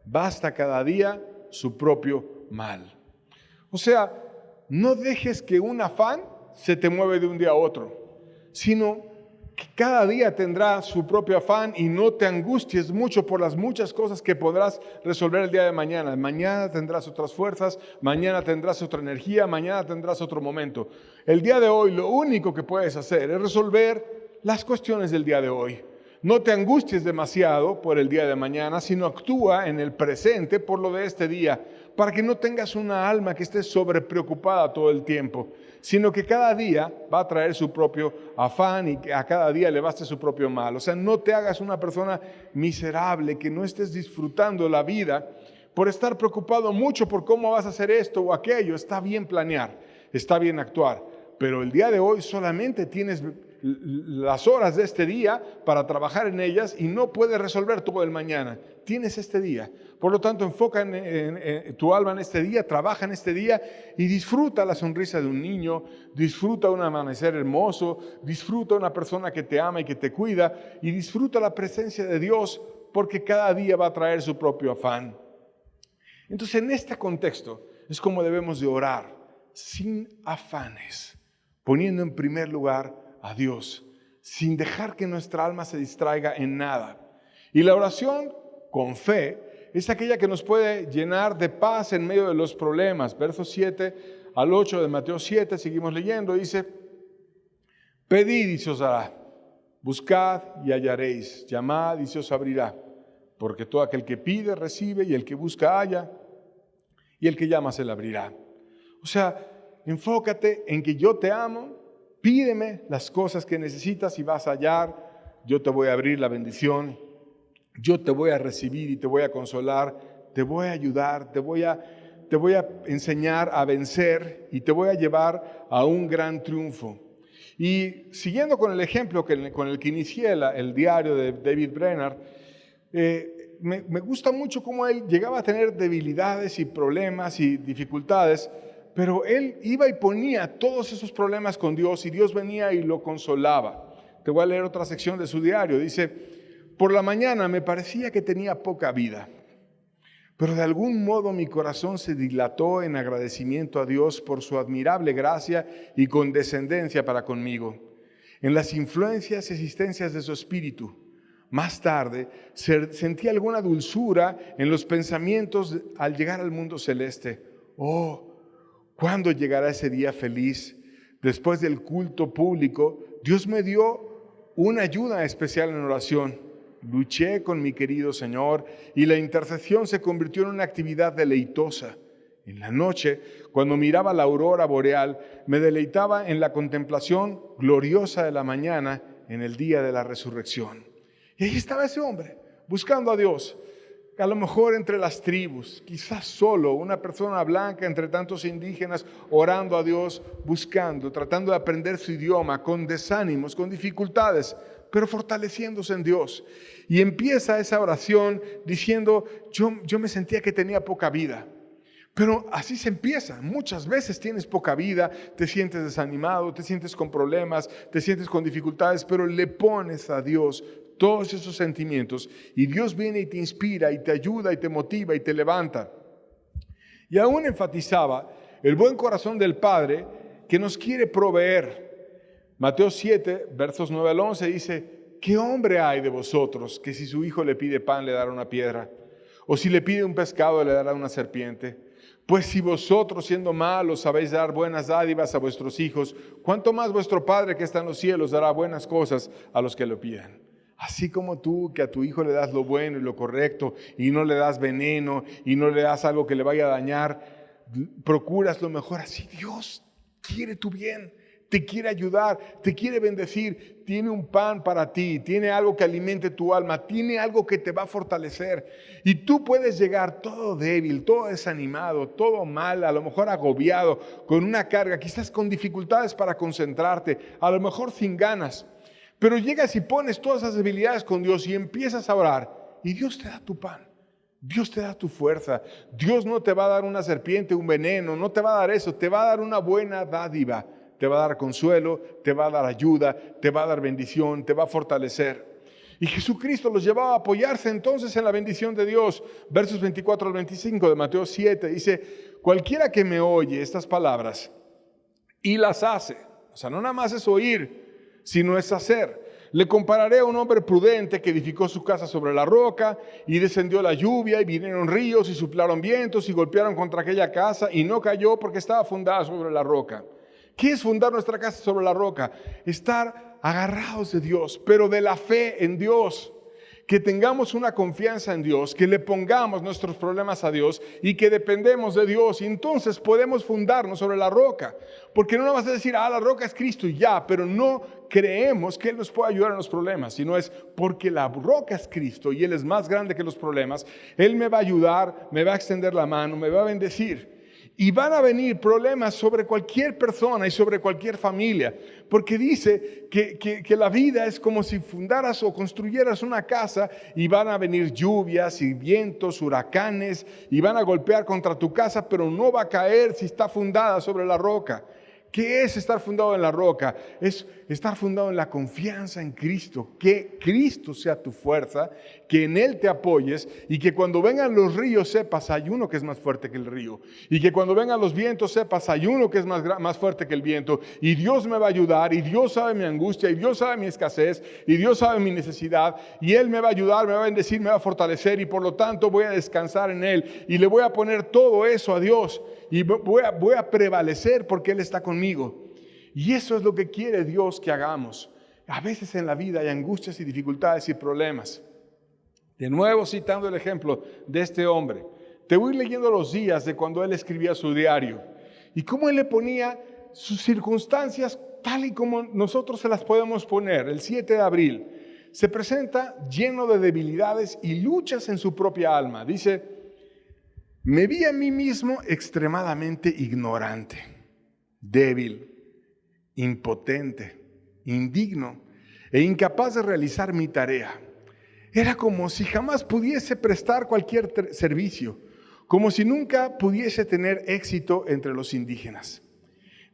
Basta cada día su propio mal. O sea, no dejes que un afán se te mueve de un día a otro, sino que cada día tendrá su propio afán, y no te angusties mucho por las muchas cosas que podrás resolver el día de mañana. Mañana tendrás otras fuerzas, mañana tendrás otra energía, mañana tendrás otro momento. El día de hoy lo único que puedes hacer es resolver las cuestiones del día de hoy. No te angusties demasiado por el día de mañana, sino actúa en el presente por lo de este día, para que no tengas una alma que esté sobrepreocupada todo el tiempo, sino que cada día va a traer su propio afán y que a cada día le baste su propio mal. O sea, no te hagas una persona miserable, que no estés disfrutando la vida por estar preocupado mucho por cómo vas a hacer esto o aquello. Está bien planear, está bien actuar, pero el día de hoy solamente tienes las horas de este día para trabajar en ellas y no puedes resolver todo el mañana. Tienes este día. Por lo tanto, enfoca en tu alma en este día, trabaja en este día y disfruta la sonrisa de un niño, disfruta un amanecer hermoso, disfruta una persona que te ama y que te cuida, y disfruta la presencia de Dios, porque cada día va a traer su propio afán. Entonces, en este contexto es como debemos de orar, sin afanes, poniendo en primer lugar a Dios, sin dejar que nuestra alma se distraiga en nada. Y la oración con fe es aquella que nos puede llenar de paz en medio de los problemas. Versos 7 al 8 de Mateo 7, seguimos leyendo, dice: pedid y se os dará, buscad y hallaréis, llamad y se os abrirá, porque todo aquel que pide, recibe, y el que busca, halla, y el que llama, se le abrirá. O sea, enfócate en que yo te amo, pídeme las cosas que necesitas y vas a hallar, yo te voy a abrir la bendición, yo te voy a recibir y te voy a consolar, te voy a ayudar, te voy a enseñar a vencer y te voy a llevar a un gran triunfo. Y siguiendo con el ejemplo con el que inicié el diario de David Brainerd, me gusta mucho cómo él llegaba a tener debilidades y problemas y dificultades, pero él iba y ponía todos esos problemas con Dios y Dios venía y lo consolaba. Te voy a leer otra sección de su diario. Dice: por la mañana me parecía que tenía poca vida, pero de algún modo mi corazón se dilató en agradecimiento a Dios por su admirable gracia y condescendencia para conmigo, en las influencias y existencias de su espíritu. Más tarde sentí alguna dulzura en los pensamientos al llegar al mundo celeste. Oh, ¿cuándo llegará ese día feliz? Después del culto público, Dios me dio una ayuda especial en oración. Luché con mi querido Señor y la intercesión se convirtió en una actividad deleitosa. En la noche, cuando miraba la aurora boreal, me deleitaba en la contemplación gloriosa de la mañana en el día de la resurrección. Y ahí estaba ese hombre, buscando a Dios, a lo mejor entre las tribus, quizás solo, una persona blanca entre tantos indígenas, orando a Dios, buscando, tratando de aprender su idioma, con desánimos, con dificultades, pero fortaleciéndose en Dios. Y empieza esa oración diciendo: yo me sentía que tenía poca vida. Pero así se empieza. Muchas veces tienes poca vida, te sientes desanimado, te sientes con problemas, te sientes con dificultades, pero le pones a Dios todos esos sentimientos y Dios viene y te inspira y te ayuda y te motiva y te levanta. Y aún enfatizaba el buen corazón del Padre que nos quiere proveer. Mateo 7, versos 9 al 11 dice: ¿qué hombre hay de vosotros que si su hijo le pide pan le dará una piedra? ¿O si le pide un pescado le dará una serpiente? Pues si vosotros, siendo malos, sabéis dar buenas dádivas a vuestros hijos, ¿cuánto más vuestro Padre que está en los cielos dará buenas cosas a los que lo pidan? Así como tú, que a tu hijo le das lo bueno y lo correcto y no le das veneno y no le das algo que le vaya a dañar, procuras lo mejor. Así Dios quiere tu bien, te quiere ayudar, te quiere bendecir, tiene un pan para ti, tiene algo que alimente tu alma, tiene algo que te va a fortalecer. Y tú puedes llegar todo débil, todo desanimado, todo mal, a lo mejor agobiado, con una carga, quizás con dificultades para concentrarte, a lo mejor sin ganas. Pero llegas y pones todas esas debilidades con Dios y empiezas a orar y Dios te da tu pan, Dios te da tu fuerza. Dios no te va a dar una serpiente, un veneno, no te va a dar eso, te va a dar una buena dádiva, te va a dar consuelo, te va a dar ayuda, te va a dar bendición, te va a fortalecer. Y Jesucristo los llevaba a apoyarse entonces en la bendición de Dios. Versos 24 al 25 de Mateo 7 dice: cualquiera que me oye estas palabras y las hace, o sea, no nada más es oír, sino es hacer. Le compararé a un hombre prudente que edificó su casa sobre la roca, y descendió la lluvia, y vinieron ríos, y soplaron vientos, y golpearon contra aquella casa, y no cayó porque estaba fundada sobre la roca. ¿Qué es fundar nuestra casa sobre la roca? Estar agarrados de Dios, pero de la fe en Dios. Que tengamos una confianza en Dios, que le pongamos nuestros problemas a Dios y que dependemos de Dios. Y entonces podemos fundarnos sobre la roca. Porque no vas a decir: la roca es Cristo y ya, pero no creemos que Él nos pueda ayudar en los problemas, sino es porque la roca es Cristo y Él es más grande que los problemas. Él me va a ayudar, me va a extender la mano, me va a bendecir. Y van a venir problemas sobre cualquier persona y sobre cualquier familia, porque dice que la vida es como si fundaras o construyeras una casa y van a venir lluvias y vientos, huracanes, y van a golpear contra tu casa, pero no va a caer si está fundada sobre la roca. ¿Qué es estar fundado en la roca? Es estar fundado en la confianza en Cristo, que Cristo sea tu fuerza, que en Él te apoyes y que cuando vengan los ríos sepas hay uno que es más fuerte que el río, y que cuando vengan los vientos sepas hay uno que es más fuerte que el viento, y Dios me va a ayudar, y Dios sabe mi angustia, y Dios sabe mi escasez, y Dios sabe mi necesidad, y Él me va a ayudar, me va a bendecir, me va a fortalecer, y por lo tanto voy a descansar en Él y le voy a poner todo eso a Dios. Y voy a prevalecer porque Él está conmigo. Y eso es lo que quiere Dios que hagamos. A veces en la vida hay angustias y dificultades y problemas. De nuevo citando el ejemplo de este hombre, te voy leyendo los días de cuando él escribía su diario y cómo él le ponía sus circunstancias tal y como nosotros se las podemos poner. El 7 de abril se presenta lleno de debilidades y luchas en su propia alma. Dice: me vi a mí mismo extremadamente ignorante, débil, impotente, indigno e incapaz de realizar mi tarea. Era como si jamás pudiese prestar cualquier servicio, como si nunca pudiese tener éxito entre los indígenas.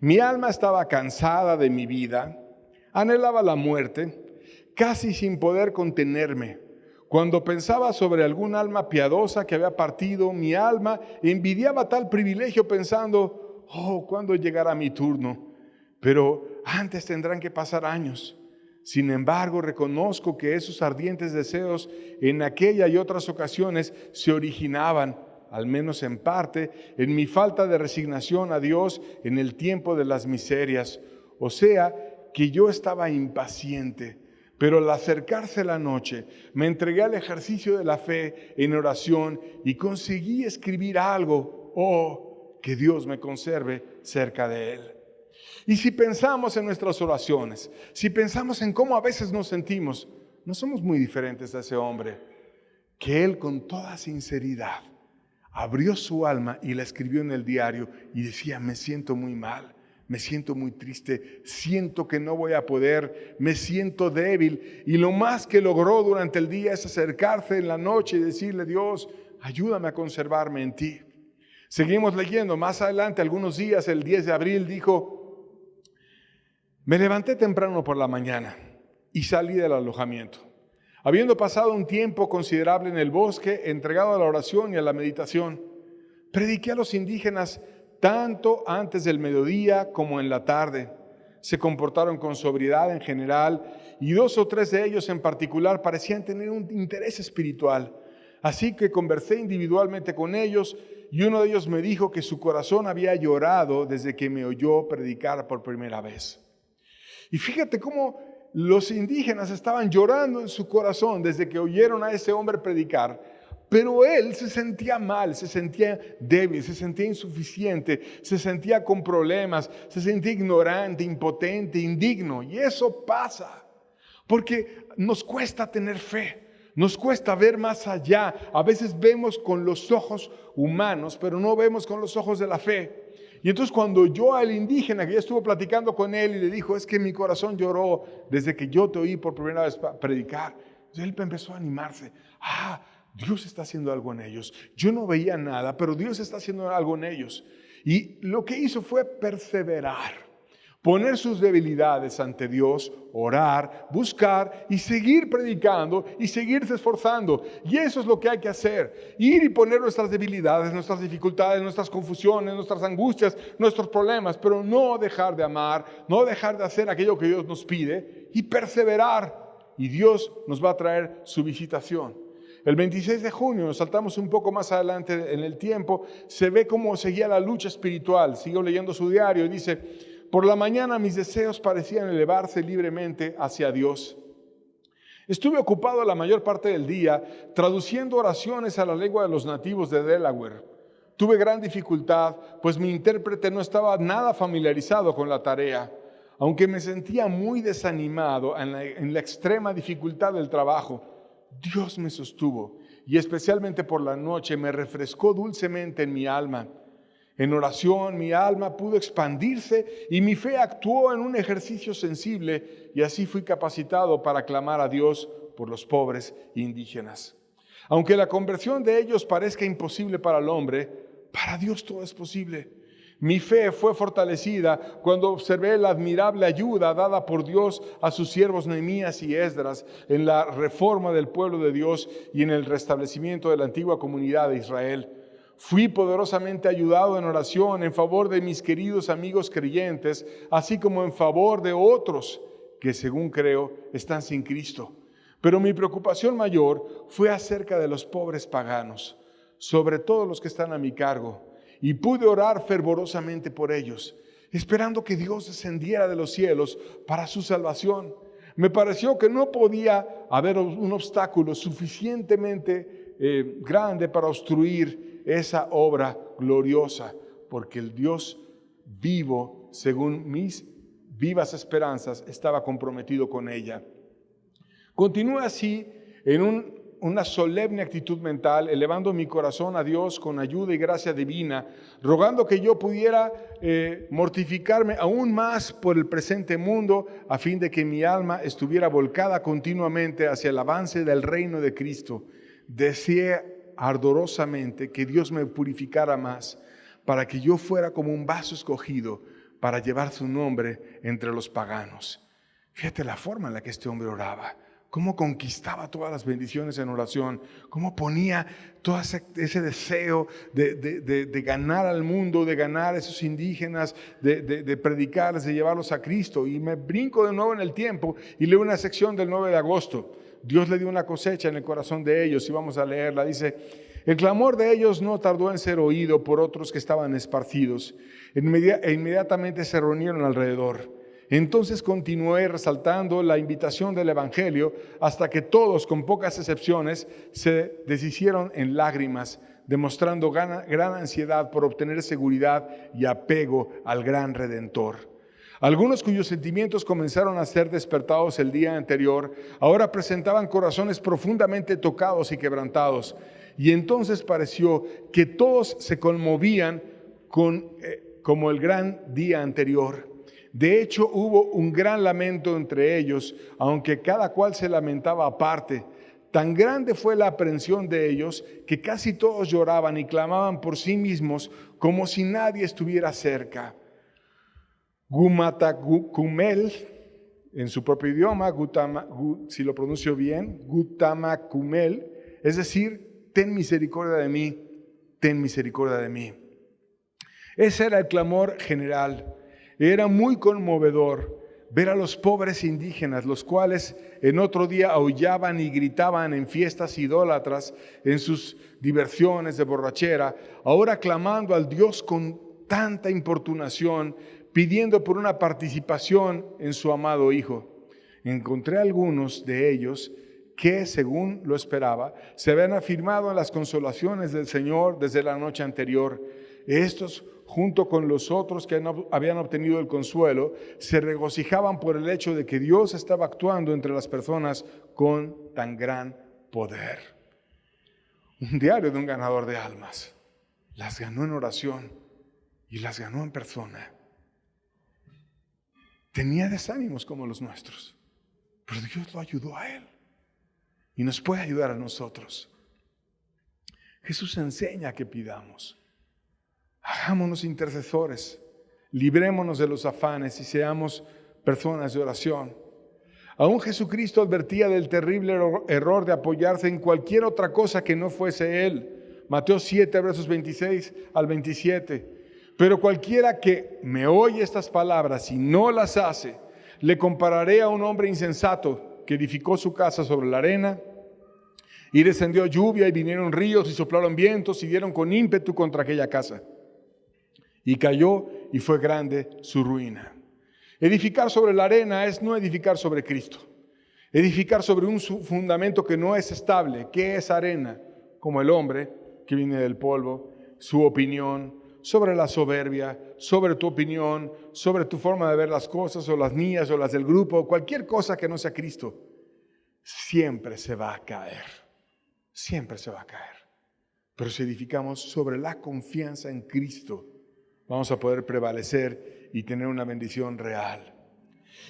Mi alma estaba cansada de mi vida, anhelaba la muerte, casi sin poder contenerme. Cuando pensaba sobre algún alma piadosa que había partido, mi alma envidiaba tal privilegio pensando: oh, ¿cuándo llegará mi turno? Pero antes tendrán que pasar años. Sin embargo, reconozco que esos ardientes deseos en aquella y otras ocasiones se originaban, al menos en parte, en mi falta de resignación a Dios en el tiempo de las miserias. O sea, que yo estaba impaciente, pero al acercarse la noche, me entregué al ejercicio de la fe en oración y conseguí escribir algo. Oh, que Dios me conserve cerca de Él. Y si pensamos en nuestras oraciones, si pensamos en cómo a veces nos sentimos, no somos muy diferentes a ese hombre, que él con toda sinceridad abrió su alma y la escribió en el diario y decía: me siento muy mal, me siento muy triste, siento que no voy a poder, me siento débil. Y lo más que logró durante el día es acercarse en la noche y decirle: Dios, ayúdame a conservarme en ti. Seguimos leyendo, más adelante, algunos días, el 10 de abril, dijo: me levanté temprano por la mañana y salí del alojamiento. Habiendo pasado un tiempo considerable en el bosque, entregado a la oración y a la meditación, prediqué a los indígenas tanto antes del mediodía como en la tarde. Se comportaron con sobriedad en general y 2 o 3 de ellos en particular parecían tener un interés espiritual. Así que conversé individualmente con ellos y uno de ellos me dijo que su corazón había llorado desde que me oyó predicar por primera vez. Y fíjate cómo los indígenas estaban llorando en su corazón desde que oyeron a ese hombre predicar, pero él se sentía mal, se sentía débil, se sentía insuficiente, se sentía con problemas, se sentía ignorante, impotente, indigno. Y eso pasa porque nos cuesta tener fe, nos cuesta ver más allá. A veces vemos con los ojos humanos, pero no vemos con los ojos de la fe. Y entonces cuando oyó al indígena, que ya estuvo platicando con él y le dijo: es que mi corazón lloró desde que yo te oí por primera vez predicar. Entonces él empezó a animarse. Dios está haciendo algo en ellos. Yo no veía nada, pero Dios está haciendo algo en ellos. Y lo que hizo fue perseverar, poner sus debilidades ante Dios, orar, buscar y seguir predicando y seguirse esforzando. Y eso es lo que hay que hacer. Ir y poner nuestras debilidades, nuestras dificultades, nuestras confusiones, nuestras angustias, nuestros problemas, pero no dejar de amar, no dejar de hacer aquello que Dios nos pide y perseverar. Y Dios nos va a traer su visitación. El 26 de junio, nos saltamos un poco más adelante en el tiempo, se ve cómo seguía la lucha espiritual. Sigo leyendo su diario y dice: por la mañana mis deseos parecían elevarse libremente hacia Dios. Estuve ocupado la mayor parte del día traduciendo oraciones a la lengua de los nativos de Delaware. Tuve gran dificultad, pues mi intérprete no estaba nada familiarizado con la tarea. Aunque me sentía muy desanimado en la extrema dificultad del trabajo, Dios me sostuvo y especialmente por la noche me refrescó dulcemente en mi alma. En oración mi alma pudo expandirse y mi fe actuó en un ejercicio sensible y así fui capacitado para clamar a Dios por los pobres indígenas. Aunque la conversión de ellos parezca imposible para el hombre, para Dios todo es posible. Mi fe fue fortalecida cuando observé la admirable ayuda dada por Dios a sus siervos Nehemías y Esdras en la reforma del pueblo de Dios y en el restablecimiento de la antigua comunidad de Israel. Fui poderosamente ayudado en oración en favor de mis queridos amigos creyentes, así como en favor de otros que, según creo, están sin Cristo. Pero mi preocupación mayor fue acerca de los pobres paganos, sobre todo los que están a mi cargo, y pude orar fervorosamente por ellos, esperando que Dios descendiera de los cielos para su salvación. Me pareció que no podía haber un obstáculo suficientemente grande para obstruir esa obra gloriosa, porque el Dios vivo, según mis vivas esperanzas, estaba comprometido con ella. Continúa así en una solemne actitud mental, elevando mi corazón a Dios con ayuda y gracia divina, rogando que yo pudiera mortificarme aún más por el presente mundo, a fin de que mi alma estuviera volcada continuamente hacia el avance del reino de Cristo. Deseé ardorosamente que Dios me purificara más, para que yo fuera como un vaso escogido para llevar su nombre entre los paganos. Fíjate la forma en la que este hombre oraba. Cómo conquistaba todas las bendiciones en oración, cómo ponía todo ese deseo de ganar al mundo, de ganar a esos indígenas, de predicarles, de llevarlos a Cristo. Y me brinco de nuevo en el tiempo y leo una sección del 9 de agosto. Dios le dio una cosecha en el corazón de ellos y vamos a leerla. Dice: el clamor de ellos no tardó en ser oído por otros que estaban esparcidos, e inmediatamente se reunieron alrededor. Entonces continué resaltando la invitación del Evangelio hasta que todos, con pocas excepciones, se deshicieron en lágrimas, demostrando gran ansiedad por obtener seguridad y apego al gran Redentor. Algunos cuyos sentimientos comenzaron a ser despertados el día anterior, ahora presentaban corazones profundamente tocados y quebrantados. Y entonces pareció que todos se conmovían como el gran día anterior. De hecho, hubo un gran lamento entre ellos, aunque cada cual se lamentaba aparte. Tan grande fue la aprensión de ellos que casi todos lloraban y clamaban por sí mismos como si nadie estuviera cerca. Gutamakumel, en su propio idioma, si lo pronuncio bien, Gutamakumel, es decir, ten misericordia de mí, ten misericordia de mí. Ese era el clamor general. Era muy conmovedor ver a los pobres indígenas, los cuales en otro día aullaban y gritaban en fiestas idólatras, en sus diversiones de borrachera, ahora clamando al Dios con tanta importunación, pidiendo por una participación en su amado Hijo. Encontré algunos de ellos que, según lo esperaba, se habían afirmado en las consolaciones del Señor desde la noche anterior. Estos, junto con los otros que habían obtenido el consuelo, se regocijaban por el hecho de que Dios estaba actuando entre las personas con tan gran poder. Un diario de un ganador de almas. Las ganó en oración y las ganó en persona. Tenía desánimos como los nuestros, pero Dios lo ayudó a él y nos puede ayudar a nosotros. Jesús enseña que pidamos. Hagámonos intercesores, librémonos de los afanes y seamos personas de oración. Aún Jesucristo advertía del terrible error de apoyarse en cualquier otra cosa que no fuese Él. Mateo 7, versos 26 al 27. Pero cualquiera que me oye estas palabras y no las hace, le compararé a un hombre insensato que edificó su casa sobre la arena, y descendió lluvia y vinieron ríos y soplaron vientos y dieron con ímpetu contra aquella casa. Y cayó y fue grande su ruina. Edificar sobre la arena es no edificar sobre Cristo. Edificar sobre un fundamento que no es estable. ¿Qué es arena? Como el hombre que viene del polvo, su opinión, sobre la soberbia, sobre tu opinión, sobre tu forma de ver las cosas, o las mías, o las del grupo, cualquier cosa que no sea Cristo, siempre se va a caer. Siempre se va a caer. Pero si edificamos sobre la confianza en Cristo, vamos a poder prevalecer y tener una bendición real.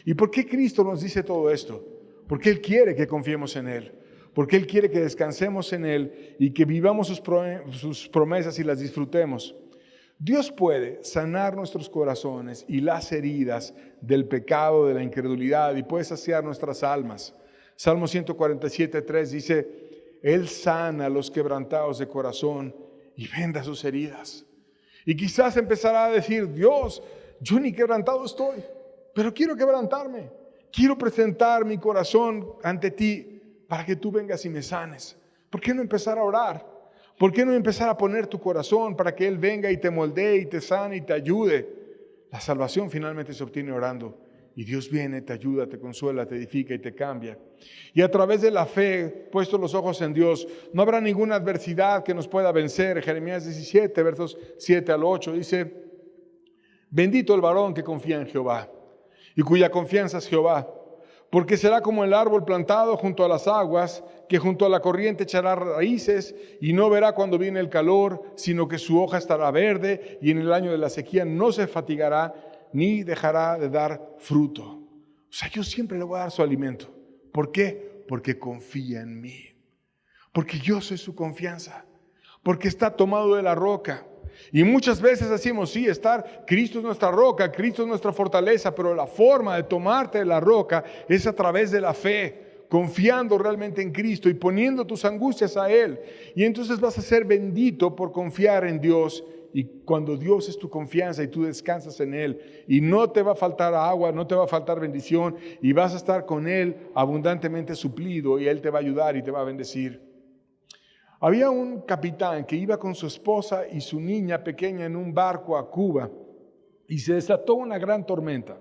¿Y por qué Cristo nos dice todo esto? Porque Él quiere que confiemos en Él. Porque Él quiere que descansemos en Él y que vivamos sus promesas y las disfrutemos. Dios puede sanar nuestros corazones y las heridas del pecado, de la incredulidad, y puede saciar nuestras almas. Salmo 147:3 dice: Él sana a los quebrantados de corazón y venda sus heridas. Y quizás empezará a decir: Dios, yo ni quebrantado estoy, pero quiero quebrantarme. Quiero presentar mi corazón ante ti para que tú vengas y me sanes. ¿Por qué no empezar a orar? ¿Por qué no empezar a poner tu corazón para que Él venga y te moldee y te sane y te ayude? La salvación finalmente se obtiene orando Y Dios viene, te ayuda, te consuela, te edifica y te cambia. Y a través de la fe, puessto los ojos en Dios, no habrá ninguna adversidad que nos pueda vencer. Jeremías 17, versos 7 al 8, dice: bendito el varón que confía en Jehová y cuya confianza es Jehová, porque será como el árbol plantado junto a las aguas, que junto a la corriente echará raíces y no verá cuando viene el calor, sino que su hoja estará verde y en el año de la sequía no se fatigará ni dejará de dar fruto. O sea, yo siempre le voy a dar su alimento. ¿Por qué? Porque confía en mí. Porque yo soy su confianza. Porque está tomado de la roca. Y muchas veces decimos, sí, Cristo es nuestra roca, Cristo es nuestra fortaleza, pero la forma de tomarte de la roca es a través de la fe, confiando realmente en Cristo y poniendo tus angustias a Él. Y entonces vas a ser bendito por confiar en Dios. Y cuando Dios es tu confianza y tú descansas en Él, y no te va a faltar agua, no te va a faltar bendición, y vas a estar con Él abundantemente suplido, y Él te va a ayudar y te va a bendecir. Había un capitán que iba con su esposa y su niña pequeña en un barco a Cuba, y se desató una gran tormenta.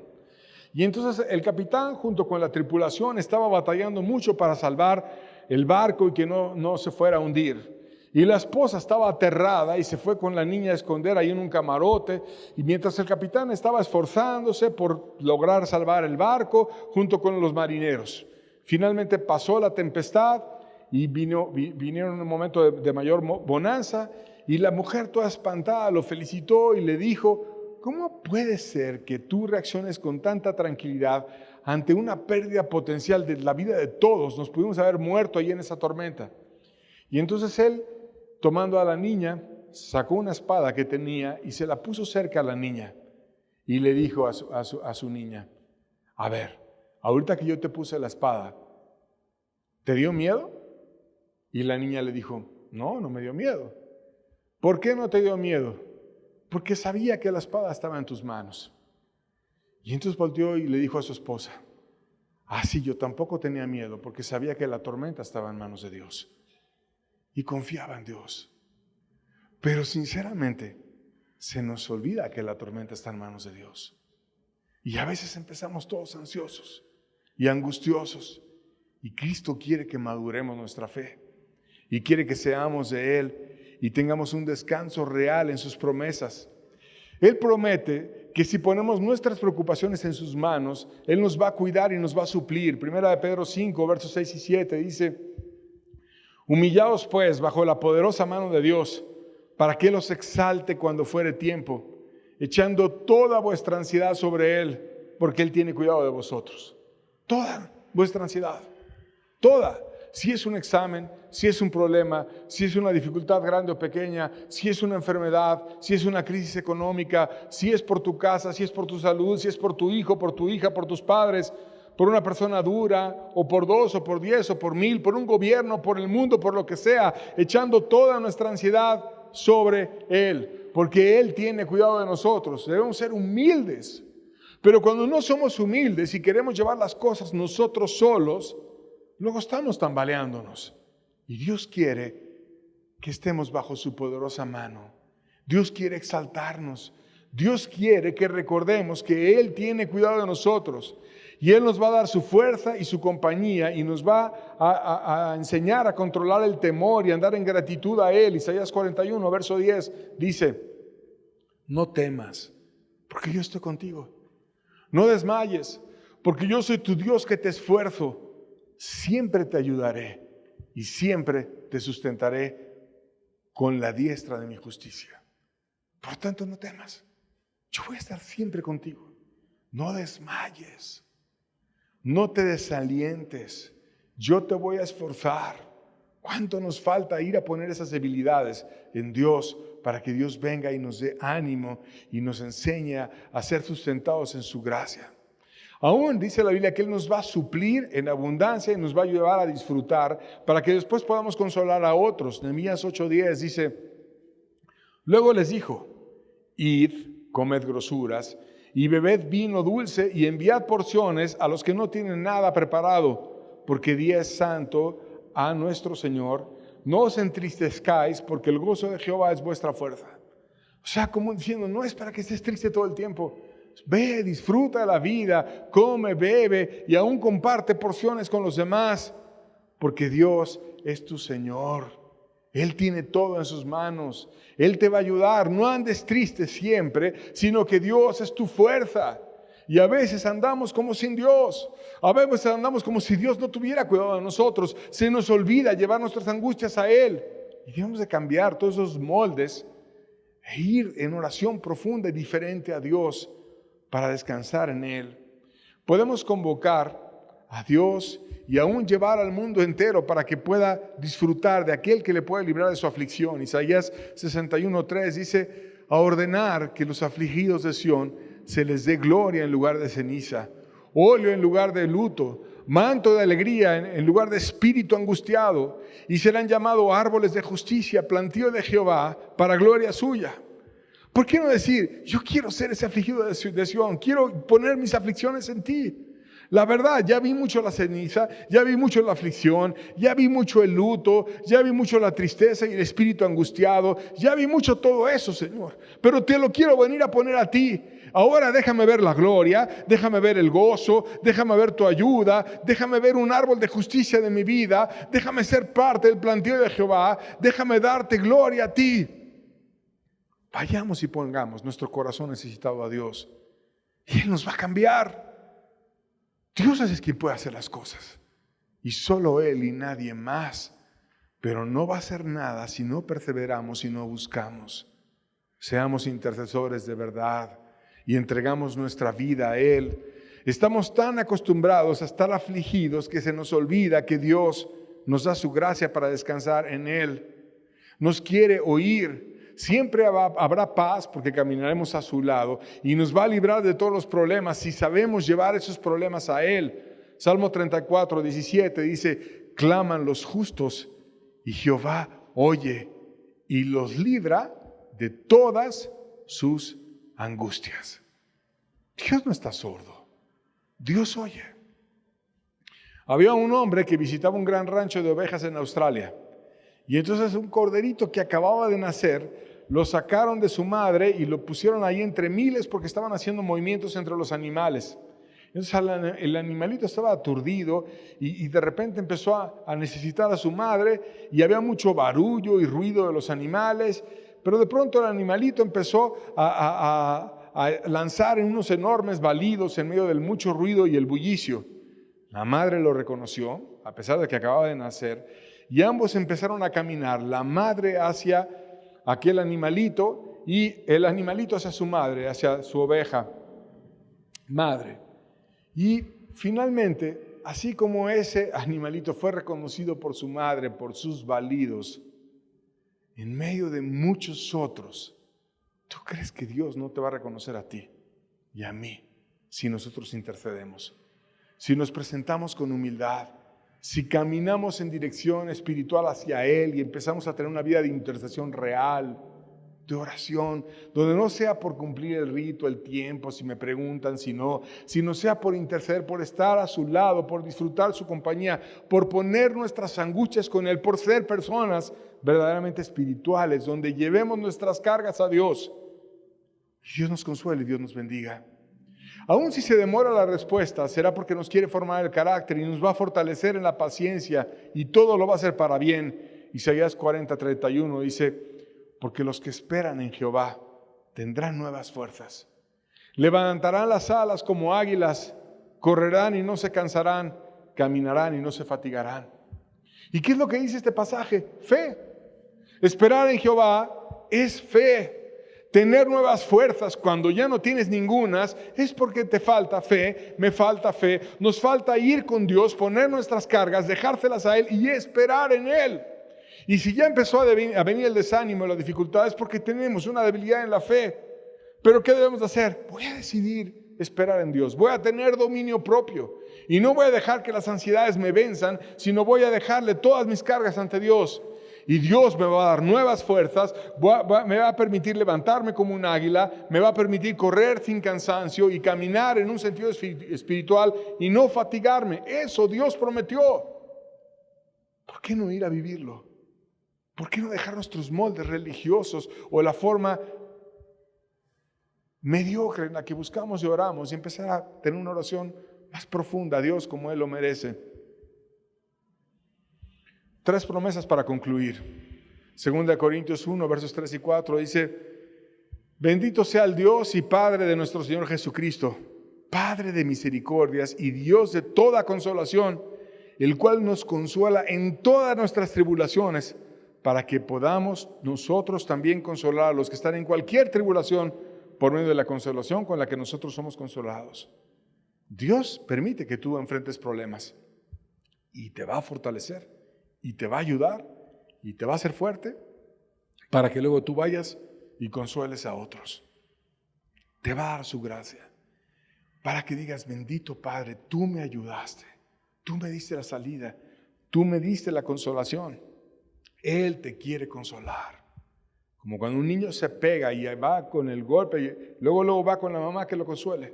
Y entonces el capitán junto con la tripulación estaba batallando mucho para salvar el barco y que no se fuera a hundir. Y la esposa estaba aterrada y se fue con la niña a esconder ahí en un camarote. Y mientras el capitán estaba esforzándose por lograr salvar el barco junto con los marineros. Finalmente pasó la tempestad y vinieron un momento de mayor bonanza. Y la mujer toda espantada lo felicitó y le dijo: ¿cómo puede ser que tú reacciones con tanta tranquilidad ante una pérdida potencial de la vida de todos? Nos pudimos haber muerto ahí en esa tormenta. Y entonces él, tomando a la niña, sacó una espada que tenía y se la puso cerca a la niña. Y le dijo a su niña: a ver, ahorita que yo te puse la espada, ¿te dio miedo? Y la niña le dijo: no me dio miedo. ¿Por qué no te dio miedo? Porque sabía que la espada estaba en tus manos. Y entonces volteó y le dijo a su esposa: sí, yo tampoco tenía miedo porque sabía que la tormenta estaba en manos de Dios. Y confiaba en Dios. Pero sinceramente, se nos olvida que la tormenta está en manos de Dios. Y a veces empezamos todos ansiosos y angustiosos. Y Cristo quiere que maduremos nuestra fe. Y quiere que seamos de Él y tengamos un descanso real en sus promesas. Él promete que si ponemos nuestras preocupaciones en sus manos, Él nos va a cuidar y nos va a suplir. Primera de Pedro 5, versos 6 y 7 dice: humillaos pues bajo la poderosa mano de Dios, para que Él os exalte cuando fuere tiempo, echando toda vuestra ansiedad sobre Él, porque Él tiene cuidado de vosotros. Toda vuestra ansiedad, toda. Si es un examen, si es un problema, si es una dificultad grande o pequeña, si es una enfermedad, si es una crisis económica, si es por tu casa, si es por tu salud, si es por tu hijo, por tu hija, por tus padres, por una persona dura, o por 2, o por 10, o por 1000, por un gobierno, por el mundo, por lo que sea, echando toda nuestra ansiedad sobre Él, porque Él tiene cuidado de nosotros. Debemos ser humildes, pero cuando no somos humildes y queremos llevar las cosas nosotros solos, luego estamos tambaleándonos. Y Dios quiere que estemos bajo su poderosa mano. Dios quiere exaltarnos. Dios quiere que recordemos que Él tiene cuidado de nosotros. Y Él nos va a dar su fuerza y su compañía y nos va a enseñar a controlar el temor y andar en gratitud a Él. Isaías 41, verso 10 dice: no temas, porque yo estoy contigo. No desmayes, porque yo soy tu Dios que te esfuerzo. Siempre te ayudaré y siempre te sustentaré con la diestra de mi justicia. Por tanto, no temas. Yo voy a estar siempre contigo. No desmayes. No te desalientes, yo te voy a esforzar. ¿Cuánto nos falta ir a poner esas debilidades en Dios para que Dios venga y nos dé ánimo y nos enseñe a ser sustentados en su gracia? Aún dice la Biblia que Él nos va a suplir en abundancia y nos va a ayudar a disfrutar para que después podamos consolar a otros. Nehemías 8:10 dice: luego les dijo: id, comed grosuras y bebed vino dulce y enviad porciones a los que no tienen nada preparado, porque día es santo a nuestro Señor. No os entristezcáis, porque el gozo de Jehová es vuestra fuerza. O sea, como diciendo, no es para que estés triste todo el tiempo. Ve, disfruta de la vida, come, bebe y aún comparte porciones con los demás, porque Dios es tu Señor. Él tiene todo en sus manos. Él te va a ayudar. No andes triste siempre, sino que Dios es tu fuerza. Y a veces andamos como sin Dios. A veces andamos como si Dios no tuviera cuidado de nosotros. Se nos olvida llevar nuestras angustias a Él. Y debemos de cambiar todos esos moldes e ir en oración profunda y diferente a Dios para descansar en Él. Podemos convocar a Dios y aún llevar al mundo entero para que pueda disfrutar de aquel que le puede librar de su aflicción. Isaías 61:3 dice: a ordenar que los afligidos de Sión se les dé gloria en lugar de ceniza, óleo en lugar de luto, manto de alegría en lugar de espíritu angustiado, y serán llamados árboles de justicia, plantío de Jehová para gloria suya. ¿Por qué no decir: yo quiero ser ese afligido de Sión, quiero poner mis aflicciones en ti? La verdad, ya vi mucho la ceniza, ya vi mucho la aflicción, ya vi mucho el luto, ya vi mucho la tristeza y el espíritu angustiado, ya vi mucho todo eso, Señor. Pero te lo quiero venir a poner a ti. Ahora déjame ver la gloria, déjame ver el gozo, déjame ver tu ayuda, déjame ver un árbol de justicia de mi vida, déjame ser parte del plantío de Jehová, déjame darte gloria a ti. Vayamos y pongamos nuestro corazón necesitado a Dios y Él nos va a cambiar. Dios es quien puede hacer las cosas y solo Él y nadie más. Pero no va a hacer nada si no perseveramos y no buscamos. Seamos intercesores de verdad y entregamos nuestra vida a Él. Estamos tan acostumbrados a estar afligidos que se nos olvida que Dios nos da su gracia para descansar en Él. Nos quiere oír. Siempre habrá paz porque caminaremos a su lado y nos va a librar de todos los problemas si sabemos llevar esos problemas a Él. Salmo 34:17 dice: claman los justos y Jehová oye y los libra de todas sus angustias. Dios no está sordo, Dios oye. Había un hombre que visitaba un gran rancho de ovejas en Australia. Y entonces un corderito que acababa de nacer, lo sacaron de su madre y lo pusieron ahí entre miles porque estaban haciendo movimientos entre los animales. Entonces el animalito estaba aturdido y de repente empezó a necesitar a su madre y había mucho barullo y ruido de los animales, pero de pronto el animalito empezó a lanzar en unos enormes balidos en medio del mucho ruido y el bullicio. La madre lo reconoció, a pesar de que acababa de nacer, y ambos empezaron a caminar, la madre hacia aquel animalito y el animalito hacia su madre, hacia su oveja madre. Y finalmente, así como ese animalito fue reconocido por su madre, por sus balidos, en medio de muchos otros, ¿tú crees que Dios no te va a reconocer a ti y a mí si nosotros intercedemos? Si nos presentamos con humildad, si caminamos en dirección espiritual hacia Él y empezamos a tener una vida de intercesión real, de oración, donde no sea por cumplir el rito, el tiempo, si me preguntan, sino sea por interceder, por estar a su lado, por disfrutar su compañía, por poner nuestras angustias con Él, por ser personas verdaderamente espirituales, donde llevemos nuestras cargas a Dios. Dios nos consuele y Dios nos bendiga. Aún si se demora la respuesta, será porque nos quiere formar el carácter y nos va a fortalecer en la paciencia y todo lo va a hacer para bien. Isaías 40:31 dice: porque los que esperan en Jehová tendrán nuevas fuerzas. Levantarán las alas como águilas, correrán y no se cansarán, caminarán y no se fatigarán. ¿Y qué es lo que dice este pasaje? Fe. Esperar en Jehová es fe. Tener nuevas fuerzas cuando ya no tienes ningunas es porque te falta fe, me falta fe, nos falta ir con Dios, poner nuestras cargas, dejárselas a Él y esperar en Él. Y si ya empezó a venir el desánimo, la dificultad, es porque tenemos una debilidad en la fe. Pero ¿qué debemos hacer? Voy a decidir esperar en Dios, voy a tener dominio propio y no voy a dejar que las ansiedades me venzan, sino voy a dejarle todas mis cargas ante Dios. Y Dios me va a dar nuevas fuerzas, me va a permitir levantarme como un águila, me va a permitir correr sin cansancio y caminar en un sentido espiritual y no fatigarme. Eso Dios prometió. ¿Por qué no ir a vivirlo? ¿Por qué no dejar nuestros moldes religiosos o la forma mediocre en la que buscamos y oramos y empezar a tener una oración más profunda a Dios como Él lo merece. 3 promesas para concluir. 2 Corintios 1, versos 3 y 4 dice: bendito sea el Dios y Padre de nuestro Señor Jesucristo, Padre de misericordias y Dios de toda consolación, el cual nos consuela en todas nuestras tribulaciones, para que podamos nosotros también consolar a los que están en cualquier tribulación por medio de la consolación con la que nosotros somos consolados. Dios permite que tú enfrentes problemas y te va a fortalecer y te va a ayudar y te va a hacer fuerte para que luego tú vayas y consueles a otros. Te va a dar su gracia para que digas: bendito Padre, tú me ayudaste, tú me diste la salida, tú me diste la consolación. Él te quiere consolar. Como cuando un niño se pega y va con el golpe y luego va con la mamá que lo consuele.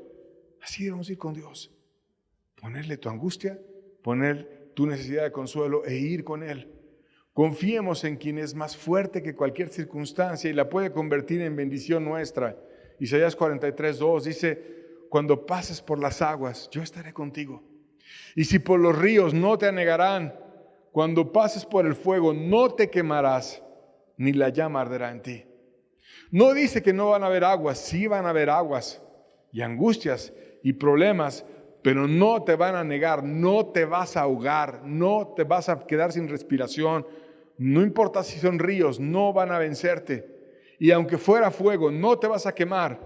Así debemos ir con Dios. Ponerle tu angustia, poner tu necesidad de consuelo e ir con Él. Confiemos en quien es más fuerte que cualquier circunstancia y la puede convertir en bendición nuestra. Isaías 43:2 dice: cuando pases por las aguas, yo estaré contigo. Y si por los ríos, no te anegarán. Cuando pases por el fuego, no te quemarás, ni la llama arderá en ti. No dice que no van a haber aguas, sí van a haber aguas y angustias y problemas, pero no te van a negar, no te vas a ahogar, no te vas a quedar sin respiración. No importa si son ríos, no van a vencerte. Y aunque fuera fuego, no te vas a quemar,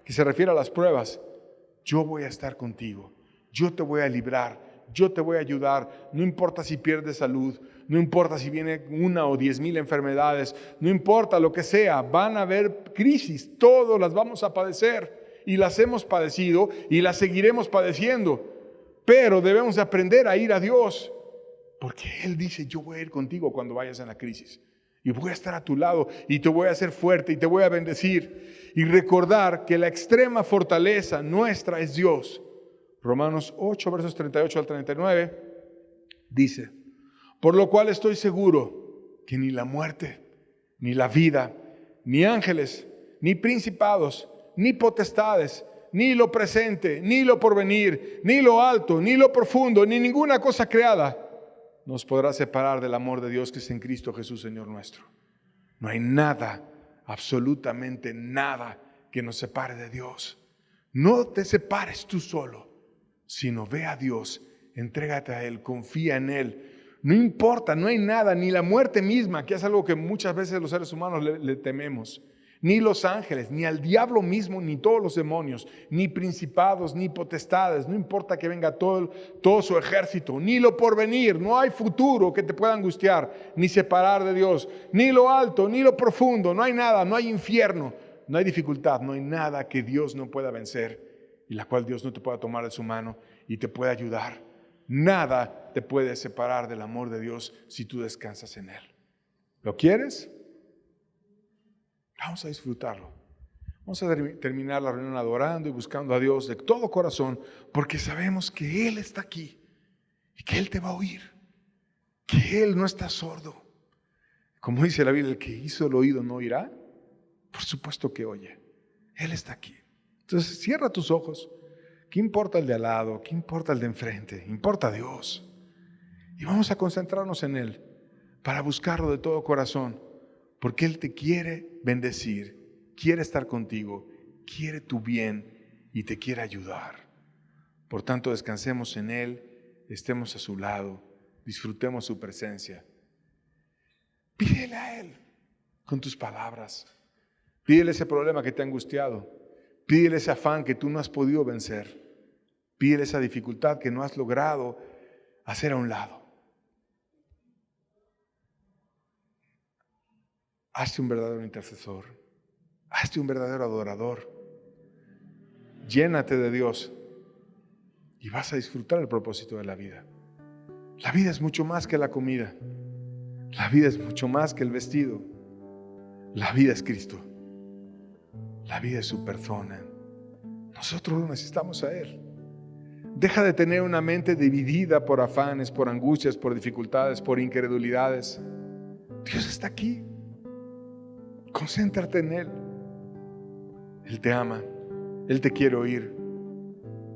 que se refiere a las pruebas. Yo voy a estar contigo, yo te voy a librar, yo te voy a ayudar. No importa si pierdes salud, no importa si viene 1 o 10,000 enfermedades, no importa lo que sea, van a haber crisis, todos las vamos a padecer y las hemos padecido y las seguiremos padeciendo, pero debemos aprender a ir a Dios, porque Él dice: yo voy a ir contigo cuando vayas en la crisis y voy a estar a tu lado y te voy a hacer fuerte y te voy a bendecir. Y recordar que la extrema fortaleza nuestra es Dios. Romanos 8, versos 38 al 39, dice: por lo cual estoy seguro que ni la muerte, ni la vida, ni ángeles, ni principados, ni potestades, ni lo presente, ni lo porvenir, ni lo alto, ni lo profundo, ni ninguna cosa creada nos podrá separar del amor de Dios que es en Cristo Jesús, Señor nuestro. No hay nada, absolutamente nada, que nos separe de Dios. No te separes tú solo, sino ve a Dios, entrégate a Él, confía en Él. No importa, no hay nada, ni la muerte misma, que es algo que muchas veces los seres humanos le tememos, ni los ángeles, ni al diablo mismo, ni todos los demonios, ni principados, ni potestades. No importa que venga todo su ejército, ni lo porvenir. No hay futuro que te pueda angustiar, ni separar de Dios, ni lo alto, ni lo profundo. No hay nada, no hay infierno, no hay dificultad, no hay nada que Dios no pueda vencer y la cual Dios no te pueda tomar de su mano y te pueda ayudar. Nada te puede separar del amor de Dios si tú descansas en Él. ¿Lo quieres? Vamos a disfrutarlo. Vamos a terminar la reunión adorando y buscando a Dios de todo corazón, porque sabemos que Él está aquí y que Él te va a oír, que Él no está sordo. Como dice la Biblia: el que hizo el oído no oirá. Por supuesto que oye. Él está aquí. Entonces cierra tus ojos. ¿Qué importa el de al lado? ¿Qué importa el de enfrente? Importa Dios. Y vamos a concentrarnos en Él para buscarlo de todo corazón, porque Él te quiere bendecir, quiere estar contigo, quiere tu bien y te quiere ayudar. Por tanto, descansemos en Él, estemos a su lado, disfrutemos su presencia. Pídele a Él con tus palabras. Pídele ese problema que te ha angustiado. Pídele ese afán que tú no has podido vencer. Pídele esa dificultad que no has logrado hacer a un lado. Hazte un verdadero intercesor. Hazte un verdadero adorador. Llénate de Dios y vas a disfrutar el propósito de la vida. La vida es mucho más que la comida. La vida es mucho más que el vestido. La vida es Cristo. La vida es su persona. Nosotros necesitamos a Él. Deja de tener una mente dividida por afanes, por angustias, por dificultades, por incredulidades. Dios está aquí. Concéntrate en Él. Él te ama. Él te quiere oír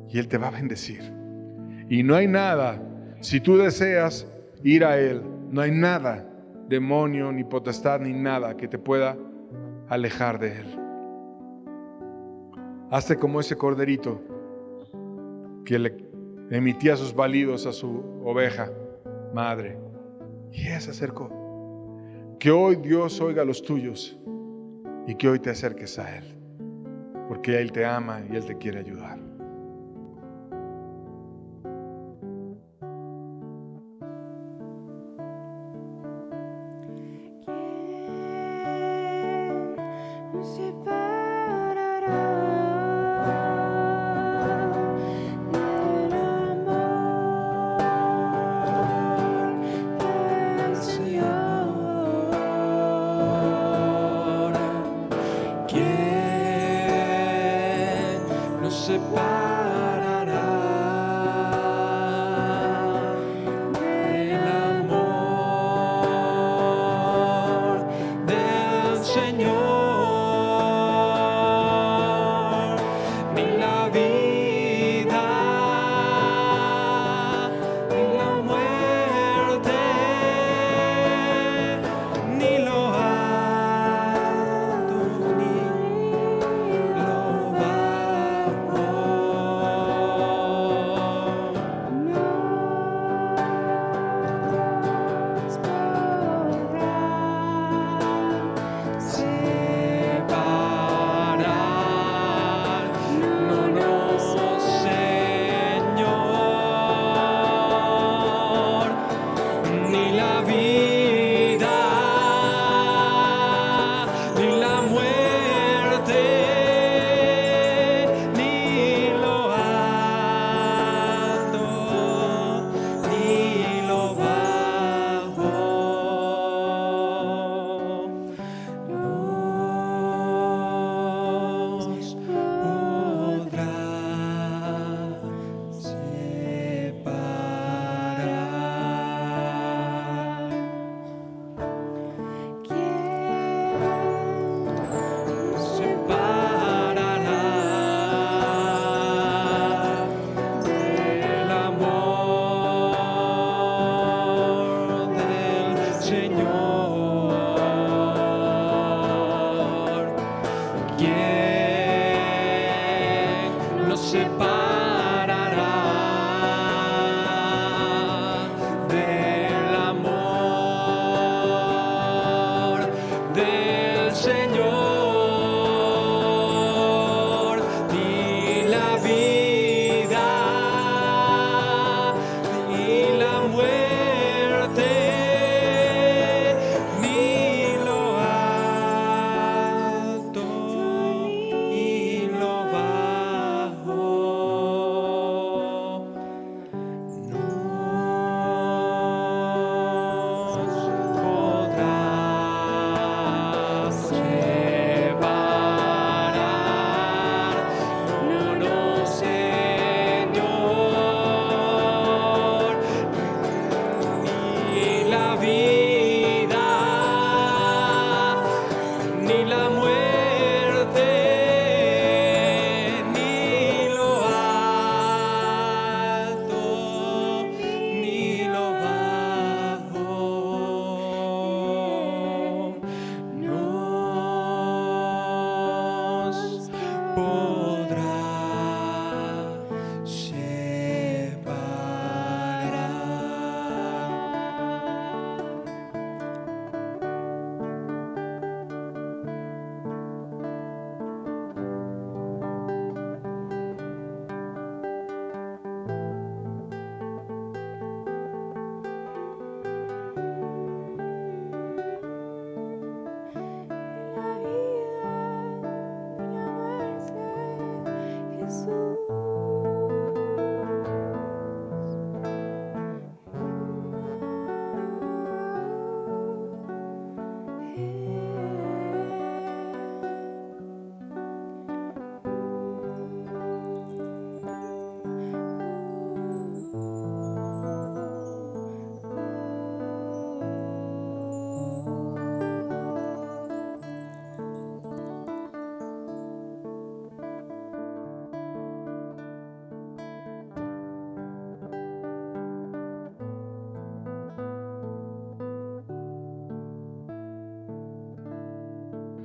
y Él te va a bendecir. Y no hay nada, si tú deseas ir a Él, no hay nada, demonio, ni potestad, ni nada que te pueda alejar de Él. Hazte como ese corderito que le emitía sus balidos a su oveja madre, y ella se acercó. Que hoy Dios oiga los tuyos y que hoy te acerques a Él, porque Él te ama y Él te quiere ayudar.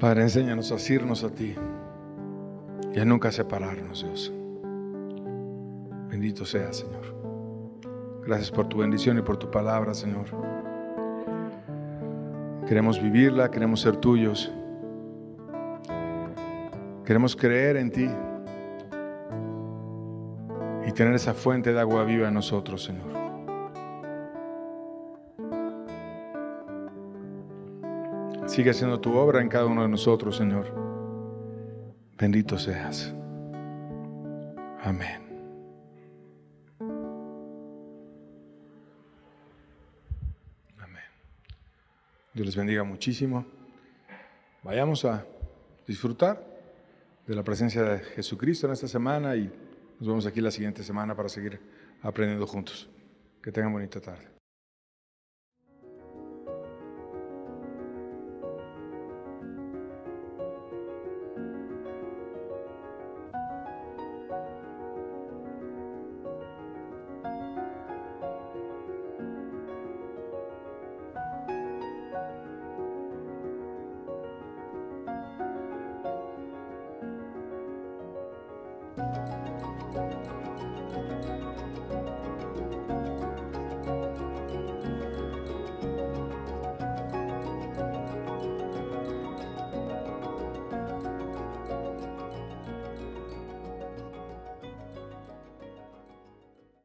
Padre, enséñanos a asirnos a ti y a nunca separarnos, Dios. Bendito sea, Señor. Gracias por tu bendición y por tu palabra, Señor. Queremos vivirla, queremos ser tuyos. Queremos creer en ti y tener esa fuente de agua viva en nosotros, Señor. Sigue haciendo tu obra en cada uno de nosotros, Señor. Bendito seas. Amén. Amén. Dios les bendiga muchísimo. Vayamos a disfrutar de la presencia de Jesucristo en esta semana y nos vemos aquí la siguiente semana para seguir aprendiendo juntos. Que tengan bonita tarde.